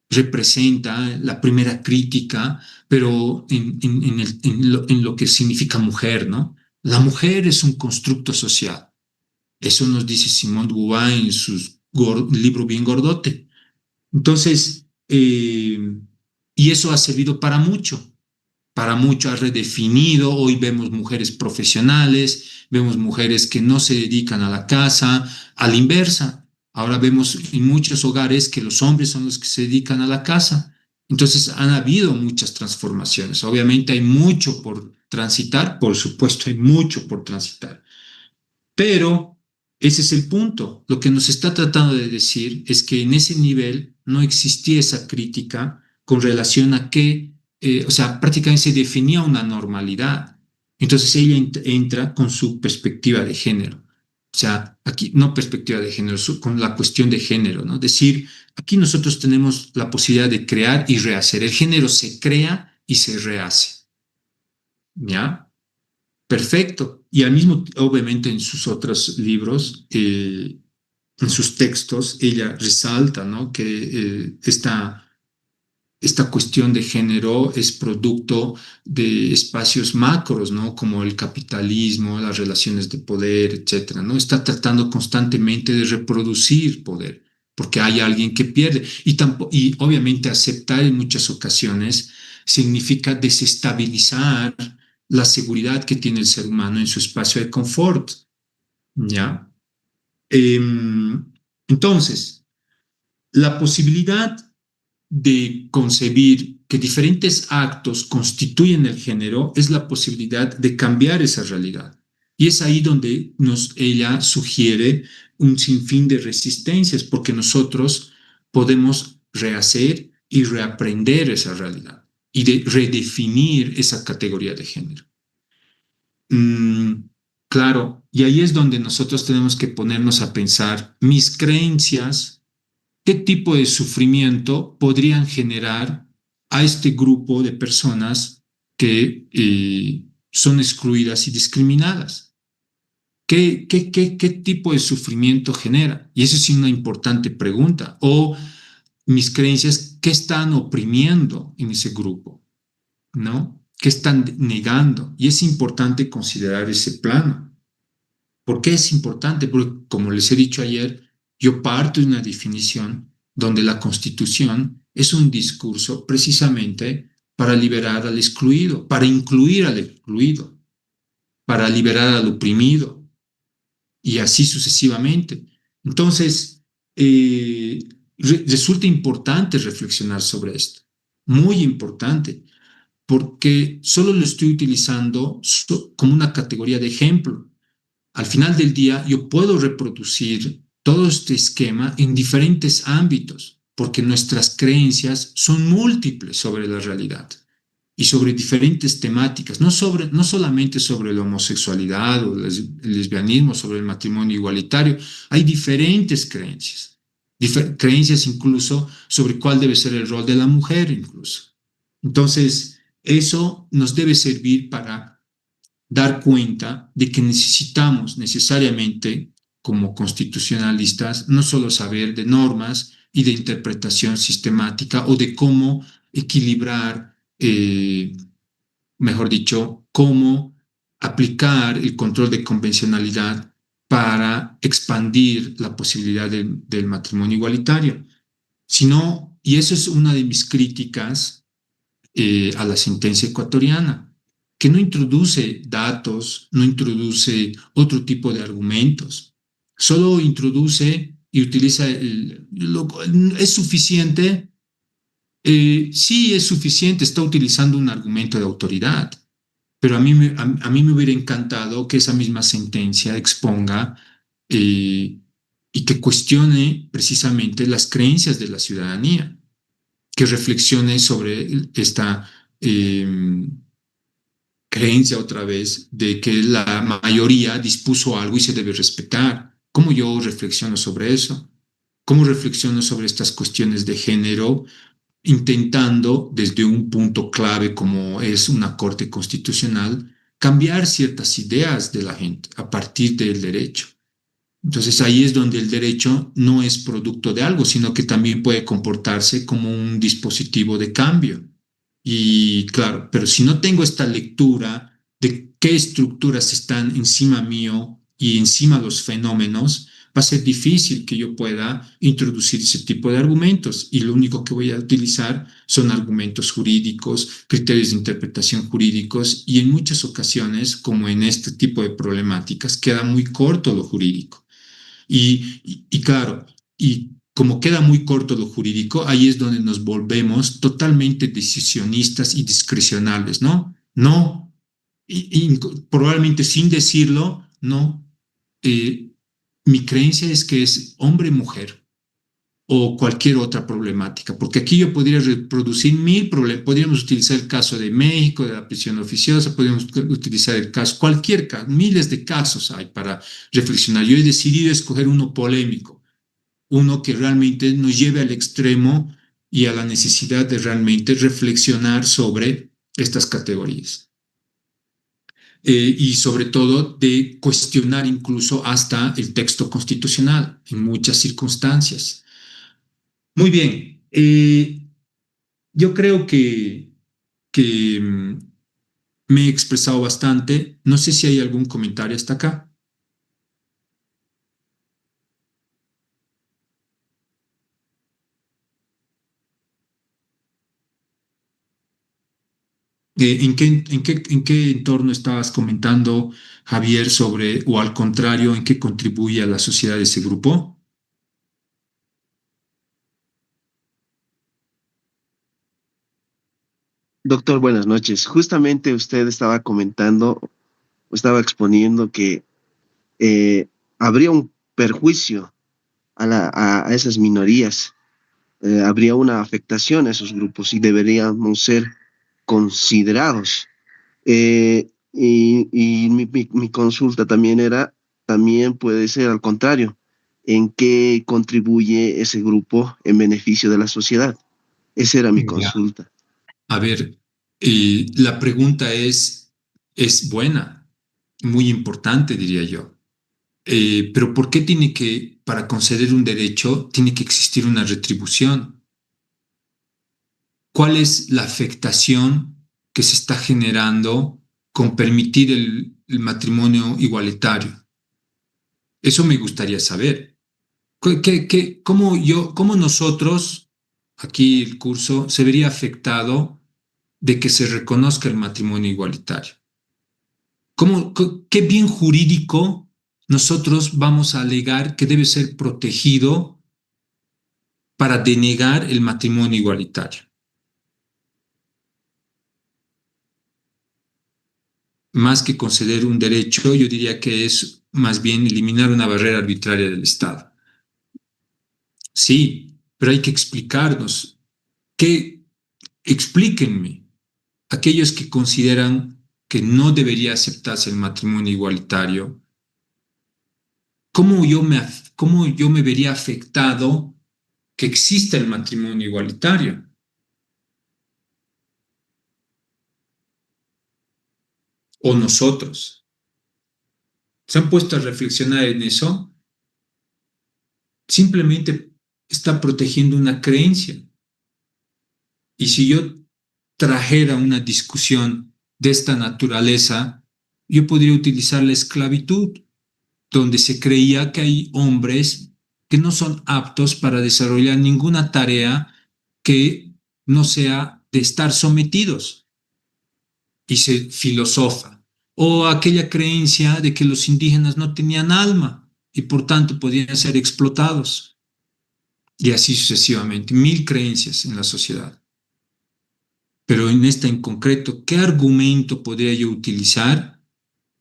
representa la primera crítica, pero en lo que significa mujer, ¿no? La mujer es un constructo social. Eso nos dice Simone de Beauvoir en su libro bien gordote. Entonces, y eso ha servido para mucho, ha redefinido. Hoy vemos mujeres profesionales, vemos mujeres que no se dedican a la casa, a la inversa. Ahora vemos en muchos hogares que los hombres son los que se dedican a la casa. Entonces han habido muchas transformaciones. Obviamente hay mucho por transitar, por supuesto hay mucho por transitar. Pero ese es el punto. Lo que nos está tratando de decir es que en ese nivel no existía esa crítica con relación a que, o sea, prácticamente se definía una normalidad. Entonces ella entra con su perspectiva de género. O sea, aquí no perspectiva de género, con la cuestión de género, ¿no? Decir, aquí nosotros tenemos la posibilidad de crear y rehacer. El género se crea y se rehace. ¿Ya? Perfecto. Y al mismo, obviamente, en sus otros libros, en sus textos, ella resalta, ¿no? Que esta cuestión de género es producto de espacios macros, ¿no? Como el capitalismo, las relaciones de poder, etcétera, ¿no? Está tratando constantemente de reproducir poder, porque hay alguien que pierde. Y obviamente aceptar en muchas ocasiones significa desestabilizar la seguridad que tiene el ser humano en su espacio de confort, ¿ya? Entonces, la posibilidad de concebir que diferentes actos constituyen el género es la posibilidad de cambiar esa realidad. Y es ahí donde ella sugiere un sinfín de resistencias, porque nosotros podemos rehacer y reaprender esa realidad y de redefinir esa categoría de género. Claro, y ahí es donde nosotros tenemos que ponernos a pensar mis creencias, qué tipo de sufrimiento podrían generar a este grupo de personas que son excluidas y discriminadas. ¿Qué tipo de sufrimiento genera? Y eso es una importante pregunta. O mis creencias, ¿qué están oprimiendo en ese grupo? ¿No? ¿Qué están negando? Y es importante considerar ese plano. ¿Por qué es importante? Porque, como les he dicho ayer, yo parto de una definición donde la Constitución es un discurso precisamente para liberar al excluido, para incluir al excluido, para liberar al oprimido, y así sucesivamente. Entonces, resulta importante reflexionar sobre esto, muy importante, porque solo lo estoy utilizando como una categoría de ejemplo. Al final del día, yo puedo reproducir todo este esquema en diferentes ámbitos, porque nuestras creencias son múltiples sobre la realidad y sobre diferentes temáticas, no solamente sobre la homosexualidad o el lesbianismo, sobre el matrimonio igualitario. Hay diferentes creencias, creencias incluso sobre cuál debe ser el rol de la mujer incluso. Entonces, eso nos debe servir para dar cuenta de que necesitamos necesariamente, como constitucionalistas, no solo saber de normas y de interpretación sistemática o de cómo equilibrar, mejor dicho, cómo aplicar el control de convencionalidad para expandir la posibilidad del matrimonio igualitario, sino, y eso es una de mis críticas a la sentencia ecuatoriana, que no introduce datos, no introduce otro tipo de argumentos, solo introduce y utiliza ¿es suficiente? Sí, es suficiente, está utilizando un argumento de autoridad, pero a mí me hubiera encantado que esa misma sentencia exponga y que cuestione precisamente las creencias de la ciudadanía, que reflexione sobre esta creencia otra vez de que la mayoría dispuso algo y se debe respetar. ¿Cómo yo reflexiono sobre eso? ¿Cómo reflexiono sobre estas cuestiones de género, intentando desde un punto clave como es una corte constitucional cambiar ciertas ideas de la gente a partir del derecho? Entonces ahí es donde el derecho no es producto de algo, sino que también puede comportarse como un dispositivo de cambio. Y claro, pero si no tengo esta lectura de qué estructuras están encima mío y encima los fenómenos, va a ser difícil que yo pueda introducir ese tipo de argumentos. Y lo único que voy a utilizar son argumentos jurídicos, criterios de interpretación jurídicos, y en muchas ocasiones, como en este tipo de problemáticas, queda muy corto lo jurídico. Y claro, y como queda muy corto lo jurídico, ahí es donde nos volvemos totalmente decisionistas y discrecionales, ¿no? No, probablemente sin decirlo, no. Mi creencia es que es hombre-mujer o cualquier otra problemática, porque aquí yo podría reproducir 1000 problemas. Podríamos utilizar el caso de México, de la prisión oficiosa, podríamos utilizar el caso, cualquier caso, miles de casos hay para reflexionar. Yo he decidido escoger uno polémico, uno que realmente nos lleve al extremo y a la necesidad de realmente reflexionar sobre estas categorías. Y sobre todo de cuestionar incluso hasta el texto constitucional en muchas circunstancias. Muy bien, yo creo que me he expresado bastante. No sé si hay algún comentario hasta acá. ¿En qué entorno estabas comentando, Javier, sobre, o al contrario, en qué contribuye a la sociedad ese grupo? Doctor, buenas noches. Justamente usted estaba comentando, estaba exponiendo que habría un perjuicio a esas minorías, habría una afectación a esos grupos y deberíamos ser considerados. Y mi consulta también era, también puede ser al contrario, ¿en qué contribuye ese grupo en beneficio de la sociedad? Esa era mi consulta. A ver, la pregunta es buena, muy importante, diría yo. Pero ¿por qué tiene que, para conceder un derecho, tiene que existir una retribución? ¿Cuál es la afectación que se está generando con permitir el matrimonio igualitario? Eso me gustaría saber. ¿Cómo nosotros, aquí el curso, se vería afectado de que se reconozca el matrimonio igualitario? ¿Qué bien jurídico nosotros vamos a alegar que debe ser protegido para denegar el matrimonio igualitario? Más que conceder un derecho, yo diría que es más bien eliminar una barrera arbitraria del Estado. Sí, pero hay que explicarnos. Explíquenme, aquellos que consideran que no debería aceptarse el matrimonio igualitario, ¿cómo yo me vería afectado que exista el matrimonio igualitario? ¿O nosotros? ¿Se han puesto a reflexionar en eso? Simplemente está protegiendo una creencia. Y si yo trajera una discusión de esta naturaleza, yo podría utilizar la esclavitud, donde se creía que hay hombres que no son aptos para desarrollar ninguna tarea que no sea de estar sometidos, y se filosofa. O aquella creencia de que los indígenas no tenían alma y por tanto podían ser explotados. Y así sucesivamente, 1000 creencias en la sociedad. Pero en esta en concreto, ¿qué argumento podría yo utilizar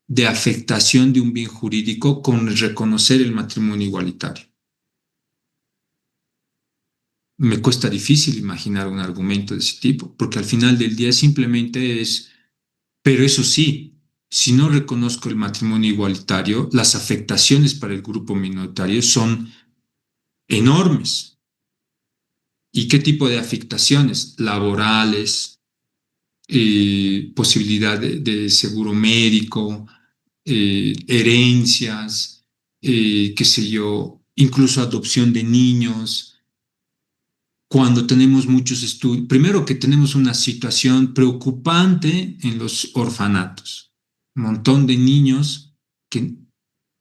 de afectación de un bien jurídico con reconocer el matrimonio igualitario? Me cuesta difícil imaginar un argumento de ese tipo, porque al final del día simplemente es, pero eso sí, si no reconozco el matrimonio igualitario, las afectaciones para el grupo minoritario son enormes. ¿Y qué tipo de afectaciones? Laborales, posibilidad de seguro médico, herencias, qué sé yo, incluso adopción de niños. Cuando tenemos muchos estudios, primero que tenemos una situación preocupante en los orfanatos, un montón de niños que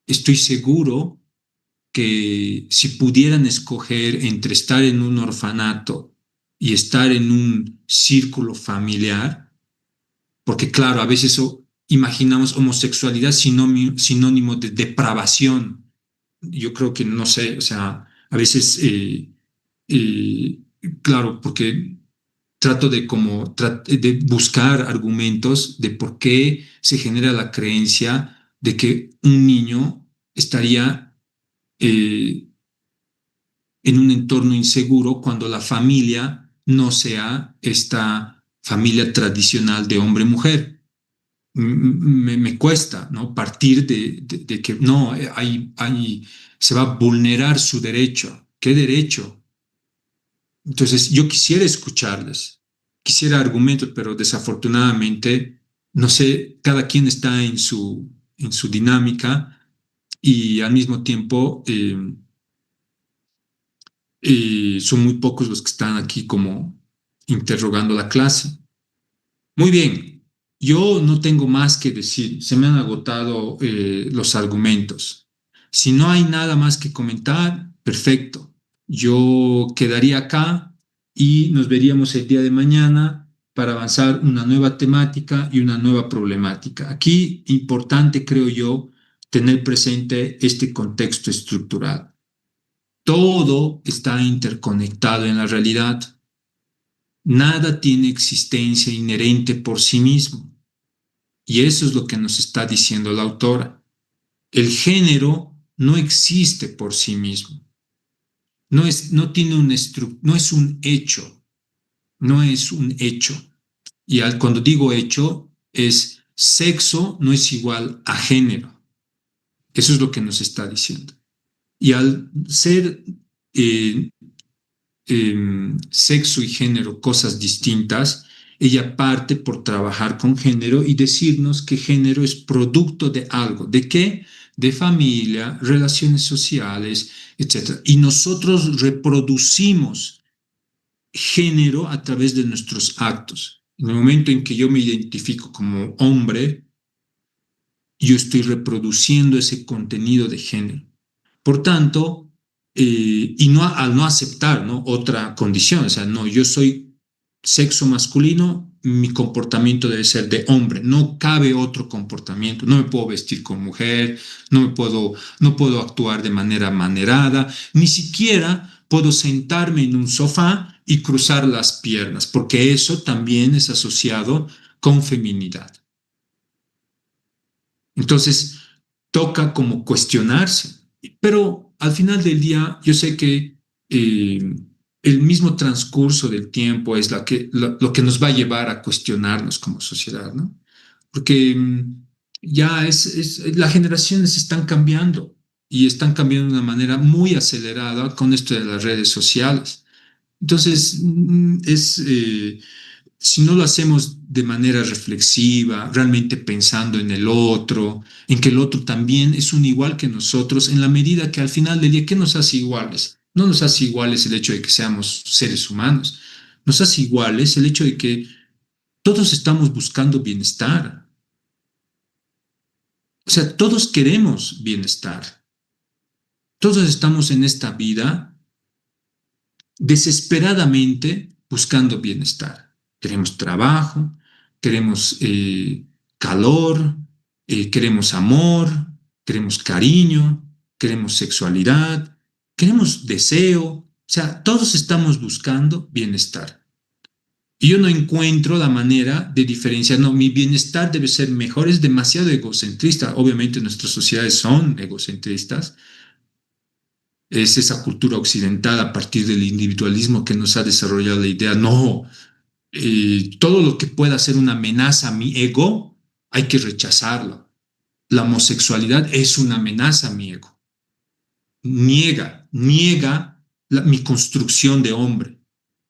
estoy seguro que si pudieran escoger entre estar en un orfanato y estar en un círculo familiar, porque claro, a veces imaginamos homosexualidad sinónimo de depravación. Yo creo que, no sé, o sea, a veces, claro, porque trato de buscar argumentos de por qué se genera la creencia de que un niño estaría en un entorno inseguro cuando la familia no sea esta familia tradicional de hombre-mujer. Me cuesta, ¿no? Partir de que no, se va a vulnerar su derecho. ¿Qué derecho? Entonces, yo quisiera escucharles, quisiera argumentos, pero desafortunadamente, no sé, cada quien está en su dinámica y al mismo tiempo son muy pocos los que están aquí como interrogando la clase. Muy bien, yo no tengo más que decir, se me han agotado los argumentos. Si no hay nada más que comentar, perfecto. Yo quedaría acá y nos veríamos el día de mañana para avanzar una nueva temática y una nueva problemática. Aquí, importante, creo yo, tener presente este contexto estructural. Todo está interconectado en la realidad. Nada tiene existencia inherente por sí mismo. Y eso es lo que nos está diciendo la autora. El género no existe por sí mismo. No es un hecho. No es un hecho. Y cuando digo hecho, es sexo no es igual a género. Eso es lo que nos está diciendo. Y al ser sexo y género cosas distintas, ella parte por trabajar con género y decirnos que género es producto de algo. ¿De qué? de familia, relaciones sociales, etc. Y nosotros reproducimos género a través de nuestros actos. En el momento en que yo me identifico como hombre, yo estoy reproduciendo ese contenido de género. Por tanto, y no al no aceptar, ¿no?, otra condición, o sea, no, yo soy sexo masculino, mi comportamiento debe ser de hombre, no cabe otro comportamiento, no me puedo vestir como mujer, no puedo actuar de manera manerada, ni siquiera puedo sentarme en un sofá y cruzar las piernas, porque eso también es asociado con feminidad. Entonces, toca como cuestionarse, pero al final del día yo sé que el mismo transcurso del tiempo es lo que nos va a llevar a cuestionarnos como sociedad, ¿no? Porque ya las generaciones están cambiando y están cambiando de una manera muy acelerada con esto de las redes sociales. Entonces, si no lo hacemos de manera reflexiva, realmente pensando en el otro, en que el otro también es un igual que nosotros, en la medida que al final del día, ¿qué nos hace iguales? No nos hace iguales el hecho de que seamos seres humanos, nos hace iguales el hecho de que todos estamos buscando bienestar. O sea, todos queremos bienestar. Todos estamos en esta vida desesperadamente buscando bienestar. Queremos trabajo, queremos calor, queremos amor, queremos cariño, queremos sexualidad, queremos deseo. O sea, todos estamos buscando bienestar. Y yo no encuentro la manera de diferenciar, no, mi bienestar debe ser mejor, es demasiado egocentrista. Obviamente nuestras sociedades son egocentristas. Es esa cultura occidental a partir del individualismo que nos ha desarrollado la idea, no, todo lo que pueda ser una amenaza a mi ego, hay que rechazarlo. La homosexualidad es una amenaza a mi ego. Niega mi construcción de hombre.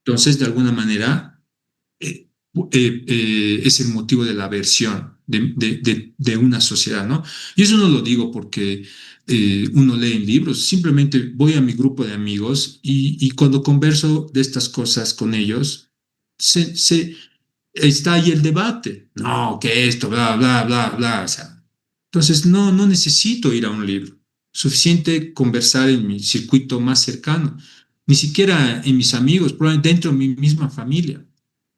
Entonces, de alguna manera, es el motivo de la aversión de una sociedad, ¿no? Y eso no lo digo porque uno lee en libros, simplemente voy a mi grupo de amigos y cuando converso de estas cosas con ellos, está ahí el debate. No, que esto, bla, bla, bla, bla. O sea, entonces, no necesito ir a un libro. Suficiente conversar en mi circuito más cercano. Ni siquiera en mis amigos, probablemente dentro de mi misma familia.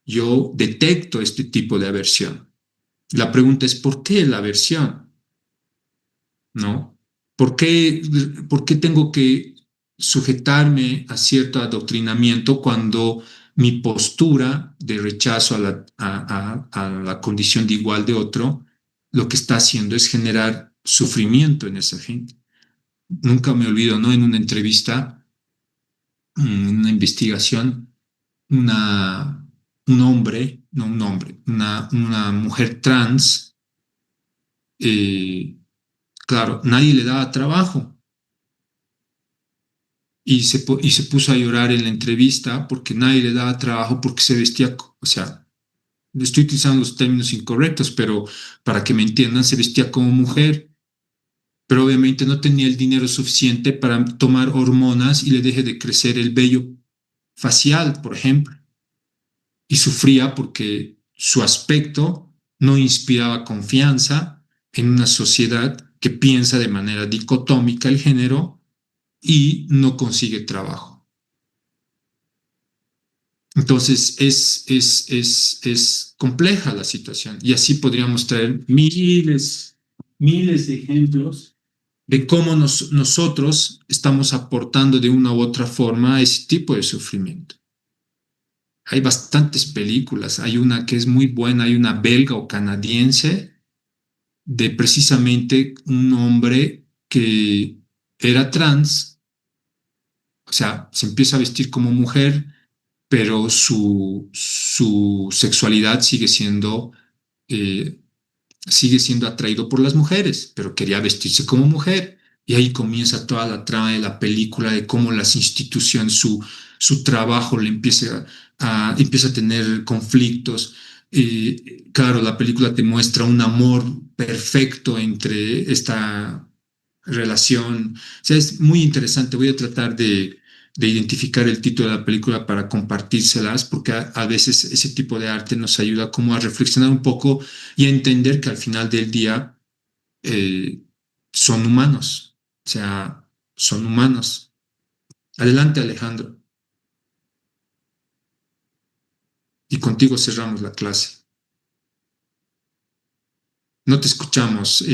Yo detecto este tipo de aversión. La pregunta es, ¿por qué la aversión? ¿No? ¿Por qué tengo que sujetarme a cierto adoctrinamiento cuando mi postura de rechazo a la condición de igual de otro, lo que está haciendo es generar sufrimiento en esa gente? Nunca me olvido, ¿no? En una entrevista, una investigación, una mujer trans, claro, nadie le daba trabajo. Y se puso a llorar en la entrevista porque nadie le daba trabajo porque se vestía, o sea, estoy utilizando los términos incorrectos, pero para que me entiendan, se vestía como mujer, pero obviamente no tenía el dinero suficiente para tomar hormonas y le deje de crecer el vello facial, por ejemplo. Y sufría porque su aspecto no inspiraba confianza en una sociedad que piensa de manera dicotómica el género y no consigue trabajo. Entonces es compleja la situación y así podríamos traer miles de ejemplos de cómo nosotros estamos aportando de una u otra forma a ese tipo de sufrimiento. Hay bastantes películas, hay una que es muy buena, hay una belga o canadiense de precisamente un hombre que era trans, o sea, se empieza a vestir como mujer, pero su sexualidad sigue siendo atraído por las mujeres, pero quería vestirse como mujer. Y ahí comienza toda la trama de la película de cómo las instituciones, su trabajo le empieza a tener conflictos. Claro, la película te muestra un amor perfecto entre esta relación. O sea, es muy interesante. Voy a tratar de identificar el título de la película para compartírselas, porque a veces ese tipo de arte nos ayuda como a reflexionar un poco y a entender que al final del día son humanos. O sea, son humanos. Adelante, Alejandro. Y contigo cerramos la clase. No te escuchamos,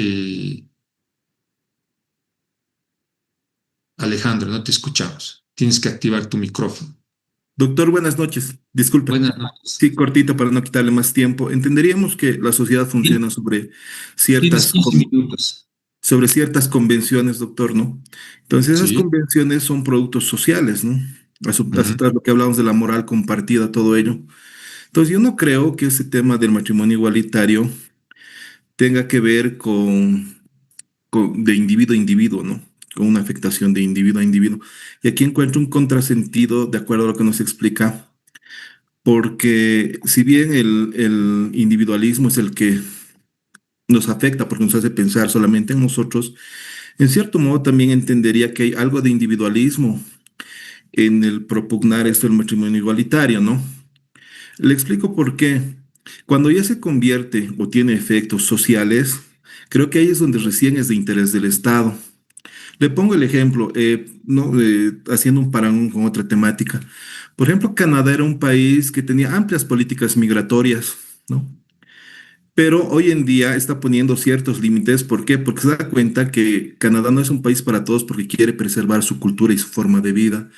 Alejandro, no te escuchamos. Tienes que activar tu micrófono. Doctor, buenas noches. Disculpe. Buenas noches. Sí, cortito para no quitarle más tiempo. Entenderíamos que la sociedad funciona sobre Tienes ciertas, 15 minutos. sobre ciertas convenciones, doctor, ¿no? Entonces, esas Sí. convenciones son productos sociales, ¿no? Así tras lo que hablamos de la moral compartida, todo ello. Entonces, yo no creo que ese tema del matrimonio igualitario tenga que ver de individuo a individuo, ¿no? Con una afectación de individuo a individuo. Y aquí encuentro un contrasentido de acuerdo a lo que nos explica, porque si bien el individualismo es el que nos afecta porque nos hace pensar solamente en nosotros, en cierto modo también entendería que hay algo de individualismo en el propugnar esto del matrimonio igualitario, ¿no? Le explico por qué. Cuando ya se convierte o tiene efectos sociales, creo que ahí es donde recién es de interés del Estado. Le pongo el ejemplo, haciendo un parangón con otra temática. Por ejemplo, Canadá era un país que tenía amplias políticas migratorias, ¿no? Pero hoy en día está poniendo ciertos límites. ¿Por qué? Porque se da cuenta que Canadá no es un país para todos porque quiere preservar su cultura y su forma de vida.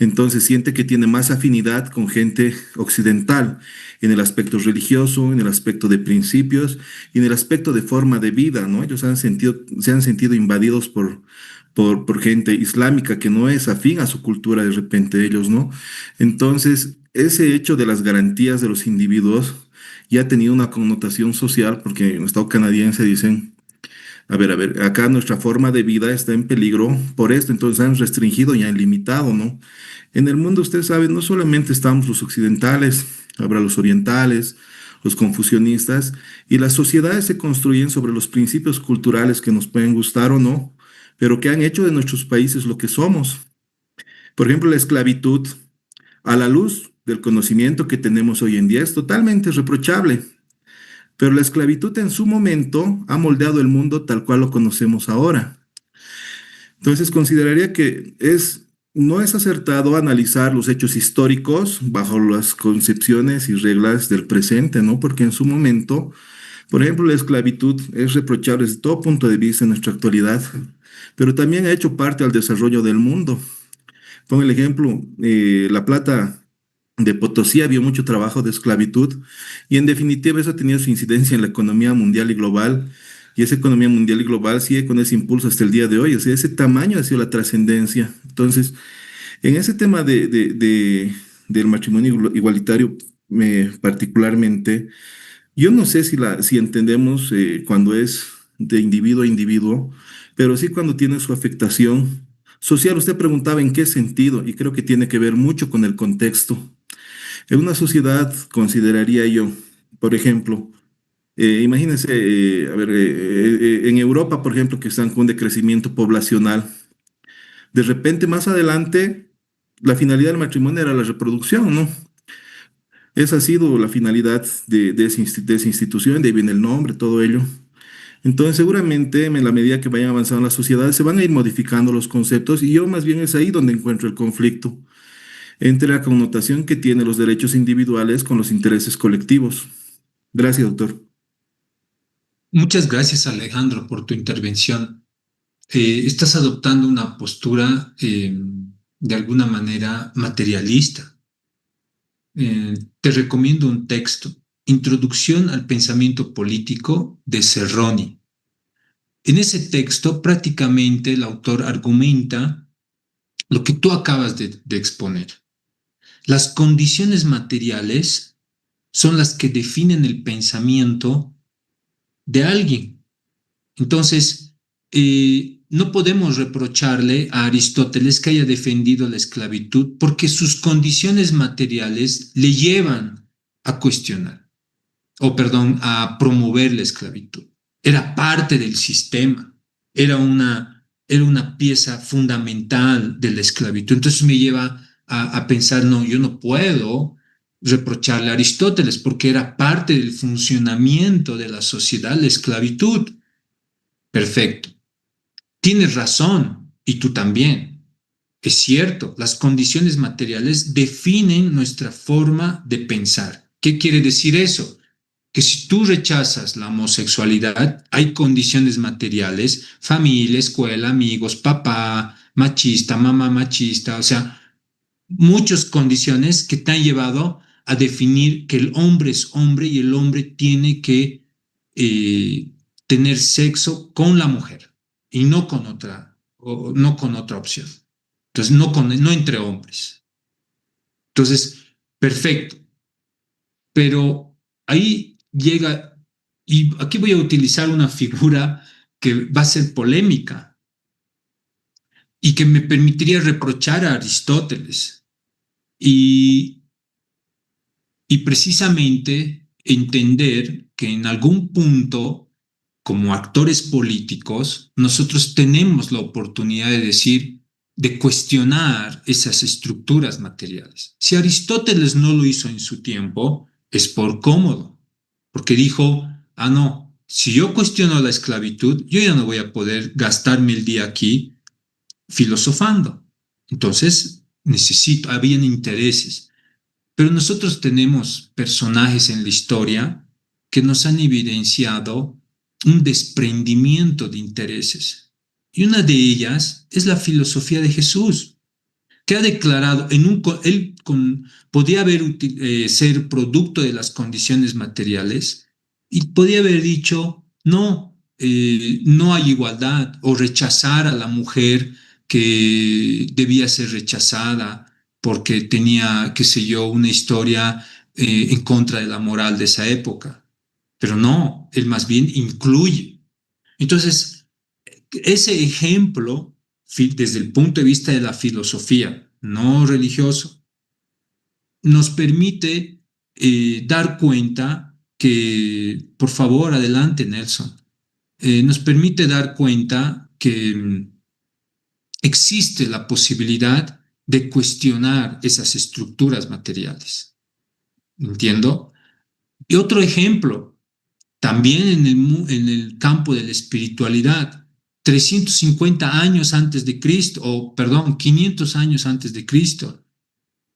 Entonces siente que tiene más afinidad con gente occidental en el aspecto religioso, en el aspecto de principios y en el aspecto de forma de vida, ¿no? Ellos se han sentido invadidos por gente islámica que no es afín a su cultura de repente ellos, ¿no? Entonces, ese hecho de las garantías de los individuos ya ha tenido una connotación social porque en el Estado canadiense dicen, a ver, acá nuestra forma de vida está en peligro por esto, entonces han restringido y han limitado, ¿no? En el mundo, usted sabe, no solamente estamos los occidentales, habrá los orientales, los confucionistas, y las sociedades se construyen sobre los principios culturales que nos pueden gustar o no, pero que han hecho de nuestros países lo que somos. Por ejemplo, la esclavitud, a la luz del conocimiento que tenemos hoy en día, es totalmente reprochable. Pero la esclavitud en su momento ha moldeado el mundo tal cual lo conocemos ahora. Entonces consideraría que no es acertado analizar los hechos históricos bajo las concepciones y reglas del presente, ¿no? Porque en su momento, por ejemplo, la esclavitud es reprochable desde todo punto de vista en nuestra actualidad, pero también ha hecho parte al desarrollo del mundo. Pongo el ejemplo, La Plata de Potosí había mucho trabajo de esclavitud y en definitiva eso ha tenido su incidencia en la economía mundial y global, y esa economía mundial y global sigue con ese impulso hasta el día de hoy. O sea, ese tamaño ha sido la trascendencia. Entonces, en ese tema del matrimonio igualitario, particularmente, yo no sé si entendemos cuando es de individuo a individuo, pero sí cuando tiene su afectación social. Usted preguntaba en qué sentido, y creo que tiene que ver mucho con el contexto. En una sociedad, consideraría yo, por ejemplo, imagínense, en Europa, por ejemplo, que están con un decrecimiento poblacional, de repente más adelante, la finalidad del matrimonio era la reproducción, ¿no? Esa ha sido la finalidad de esa institución, de ahí viene el nombre, todo ello. Entonces, seguramente, en la medida que vayan avanzando las sociedades, se van a ir modificando los conceptos, y yo más bien es ahí donde encuentro el conflicto entre la connotación que tienen los derechos individuales con los intereses colectivos. Gracias, doctor. Muchas gracias, Alejandro, por tu intervención. Estás adoptando una postura de alguna manera materialista. Te recomiendo un texto, Introducción al Pensamiento Político de Cerroni. En ese texto, prácticamente el autor argumenta lo que tú acabas de exponer. Las condiciones materiales son las que definen el pensamiento de alguien. Entonces, no podemos reprocharle a Aristóteles que haya defendido la esclavitud porque sus condiciones materiales le llevan a cuestionar, a promover la esclavitud. Era parte del sistema, era una era una pieza fundamental de la esclavitud. Entonces me lleva a pensar, no, yo no puedo reprocharle a Aristóteles porque era parte del funcionamiento de la sociedad la esclavitud. Perfecto. Tienes razón, y tú también. Es cierto, las condiciones materiales definen nuestra forma de pensar. ¿Qué quiere decir eso? Que si tú rechazas la homosexualidad, hay condiciones materiales, familia, escuela, amigos, papá, machista, mamá machista, o sea, muchas condiciones que te han llevado a definir que el hombre es hombre y el hombre tiene que tener sexo con la mujer y no con otra, o no con otra opción. Entonces, no entre hombres. Entonces, perfecto. Pero ahí llega, y aquí voy a utilizar una figura que va a ser polémica y que me permitiría reprochar a Aristóteles y precisamente entender que en algún punto, como actores políticos, nosotros tenemos la oportunidad de decir, de cuestionar esas estructuras materiales. Si Aristóteles no lo hizo en su tiempo, es por cómodo, porque dijo, ah, no, si yo cuestiono la esclavitud, yo ya no voy a poder gastarme el día aquí filosofando. Entonces, habían intereses. Pero nosotros tenemos personajes en la historia que nos han evidenciado un desprendimiento de intereses. Y una de ellas es la filosofía de Jesús, que ha declarado, podía ser producto de las condiciones materiales y podía haber dicho, no, no hay igualdad, o rechazar a la mujer que debía ser rechazada porque tenía, qué sé yo, una historia en contra de la moral de esa época. Pero no, él más bien incluye. Entonces, ese ejemplo, desde el punto de vista de la filosofía, no religioso, nos permite dar cuenta que, por favor, adelante, Nelson, nos permite dar cuenta que existe la posibilidad de cuestionar esas estructuras materiales. ¿Entiendo? Y otro ejemplo, también en el campo de la espiritualidad, 350 años antes de Cristo, o perdón, 500 años antes de Cristo,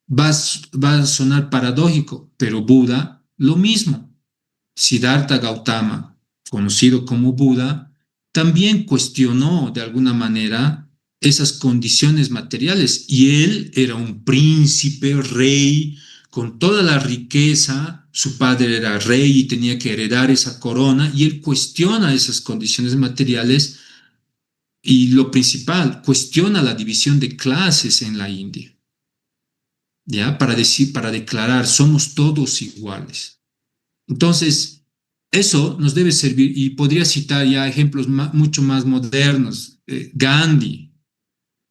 va a sonar paradójico, pero Buda, lo mismo. Siddhartha Gautama, conocido como Buda, también cuestionó de alguna manera esas condiciones materiales y él era un príncipe, rey, con toda la riqueza, su padre era rey y tenía que heredar esa corona y él cuestiona esas condiciones materiales y lo principal, cuestiona la división de clases en la India, ¿ya? Para declarar, somos todos iguales. Entonces, eso nos debe servir y podría citar ya ejemplos mucho más modernos. Gandhi,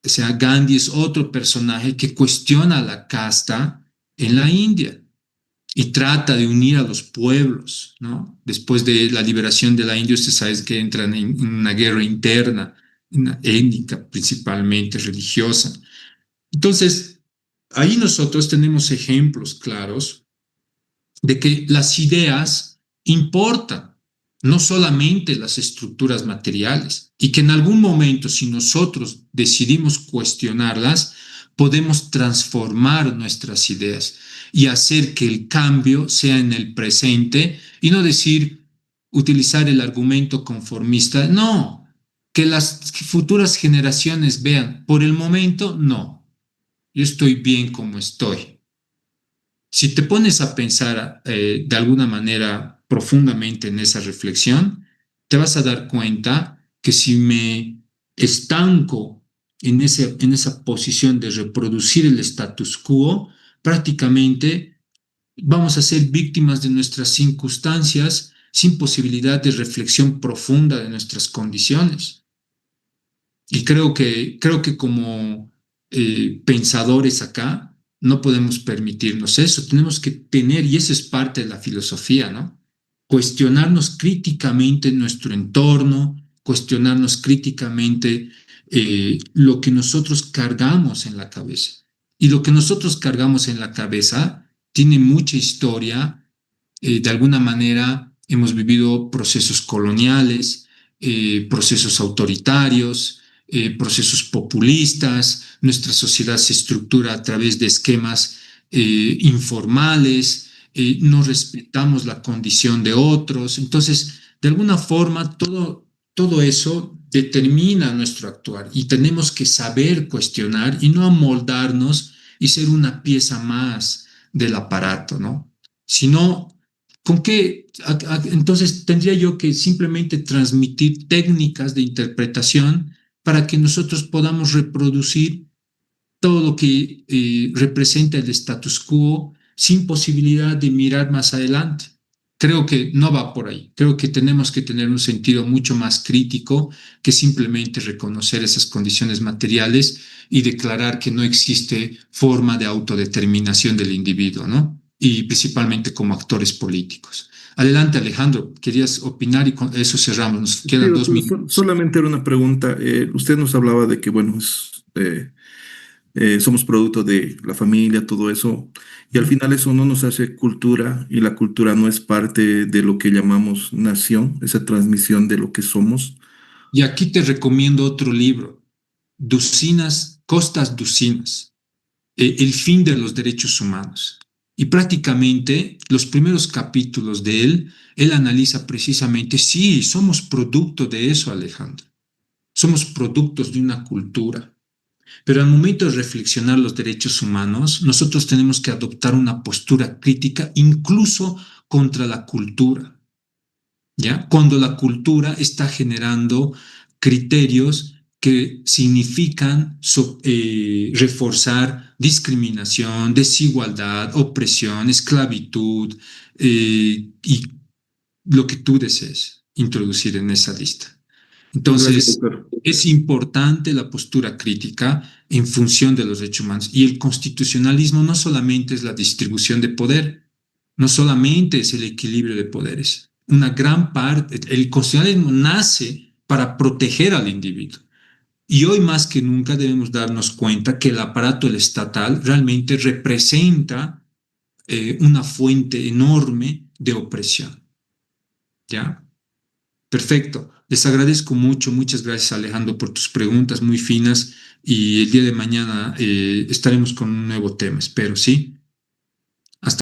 o sea, Gandhi es otro personaje que cuestiona la casta en la India y trata de unir a los pueblos, ¿no? Después de la liberación de la India, usted sabe que entran en una guerra interna, una étnica principalmente religiosa. Entonces, ahí nosotros tenemos ejemplos claros de que las ideas importan, no solamente las estructuras materiales, y que en algún momento, si nosotros decidimos cuestionarlas, podemos transformar nuestras ideas y hacer que el cambio sea en el presente y no utilizar el argumento conformista, no, que las futuras generaciones vean, por el momento, no, yo estoy bien como estoy. Si te pones a pensar de alguna manera profundamente en esa reflexión, te vas a dar cuenta que si me estanco en esa posición de reproducir el status quo, prácticamente vamos a ser víctimas de nuestras circunstancias sin posibilidad de reflexión profunda de nuestras condiciones. Y creo que como pensadores acá, no podemos permitirnos eso, tenemos que tener, y eso es parte de la filosofía, ¿no? Cuestionarnos críticamente nuestro entorno, cuestionarnos críticamente lo que nosotros cargamos en la cabeza. Y lo que nosotros cargamos en la cabeza tiene mucha historia. De alguna manera hemos vivido procesos coloniales, procesos autoritarios, procesos populistas. Nuestra sociedad se estructura a través de esquemas informales, no respetamos la condición de otros. Entonces, de alguna forma, todo eso determina nuestro actuar y tenemos que saber cuestionar y no amoldarnos y ser una pieza más del aparato, ¿no? Sino, ¿con qué? Entonces tendría yo que simplemente transmitir técnicas de interpretación para que nosotros podamos reproducir todo lo que representa el status quo sin posibilidad de mirar más adelante. Creo que no va por ahí. Creo que tenemos que tener un sentido mucho más crítico que simplemente reconocer esas condiciones materiales y declarar que no existe forma de autodeterminación del individuo, ¿no? Y principalmente como actores políticos. Adelante, Alejandro, querías opinar y con eso cerramos. Nos quedan 2 minutos. Solamente era una pregunta. Usted nos hablaba de que, bueno, somos producto de la familia, todo eso, y al final eso no nos hace cultura y la cultura no es parte de lo que llamamos nación, esa transmisión de lo que somos. Y aquí te recomiendo otro libro, Costas Ducinas, El fin de los derechos humanos. Y prácticamente los primeros capítulos de él analiza precisamente, sí, somos producto de eso, Alejandro. Somos productos de una cultura. Pero al momento de reflexionar los derechos humanos, nosotros tenemos que adoptar una postura crítica incluso contra la cultura, ¿ya? Cuando la cultura está generando criterios que significan reforzar discriminación, desigualdad, opresión, esclavitud y lo que tú desees introducir en esa lista. Entonces, es importante la postura crítica en función de los derechos humanos. Y el constitucionalismo no solamente es la distribución de poder, no solamente es el equilibrio de poderes. Una gran parte, el constitucionalismo nace para proteger al individuo. Y hoy más que nunca debemos darnos cuenta que el aparato estatal realmente representa una fuente enorme de opresión. ¿Ya? Perfecto. Les agradezco mucho. Muchas gracias, Alejandro, por tus preguntas muy finas. Y el día de mañana estaremos con un nuevo tema, espero, ¿sí? Hasta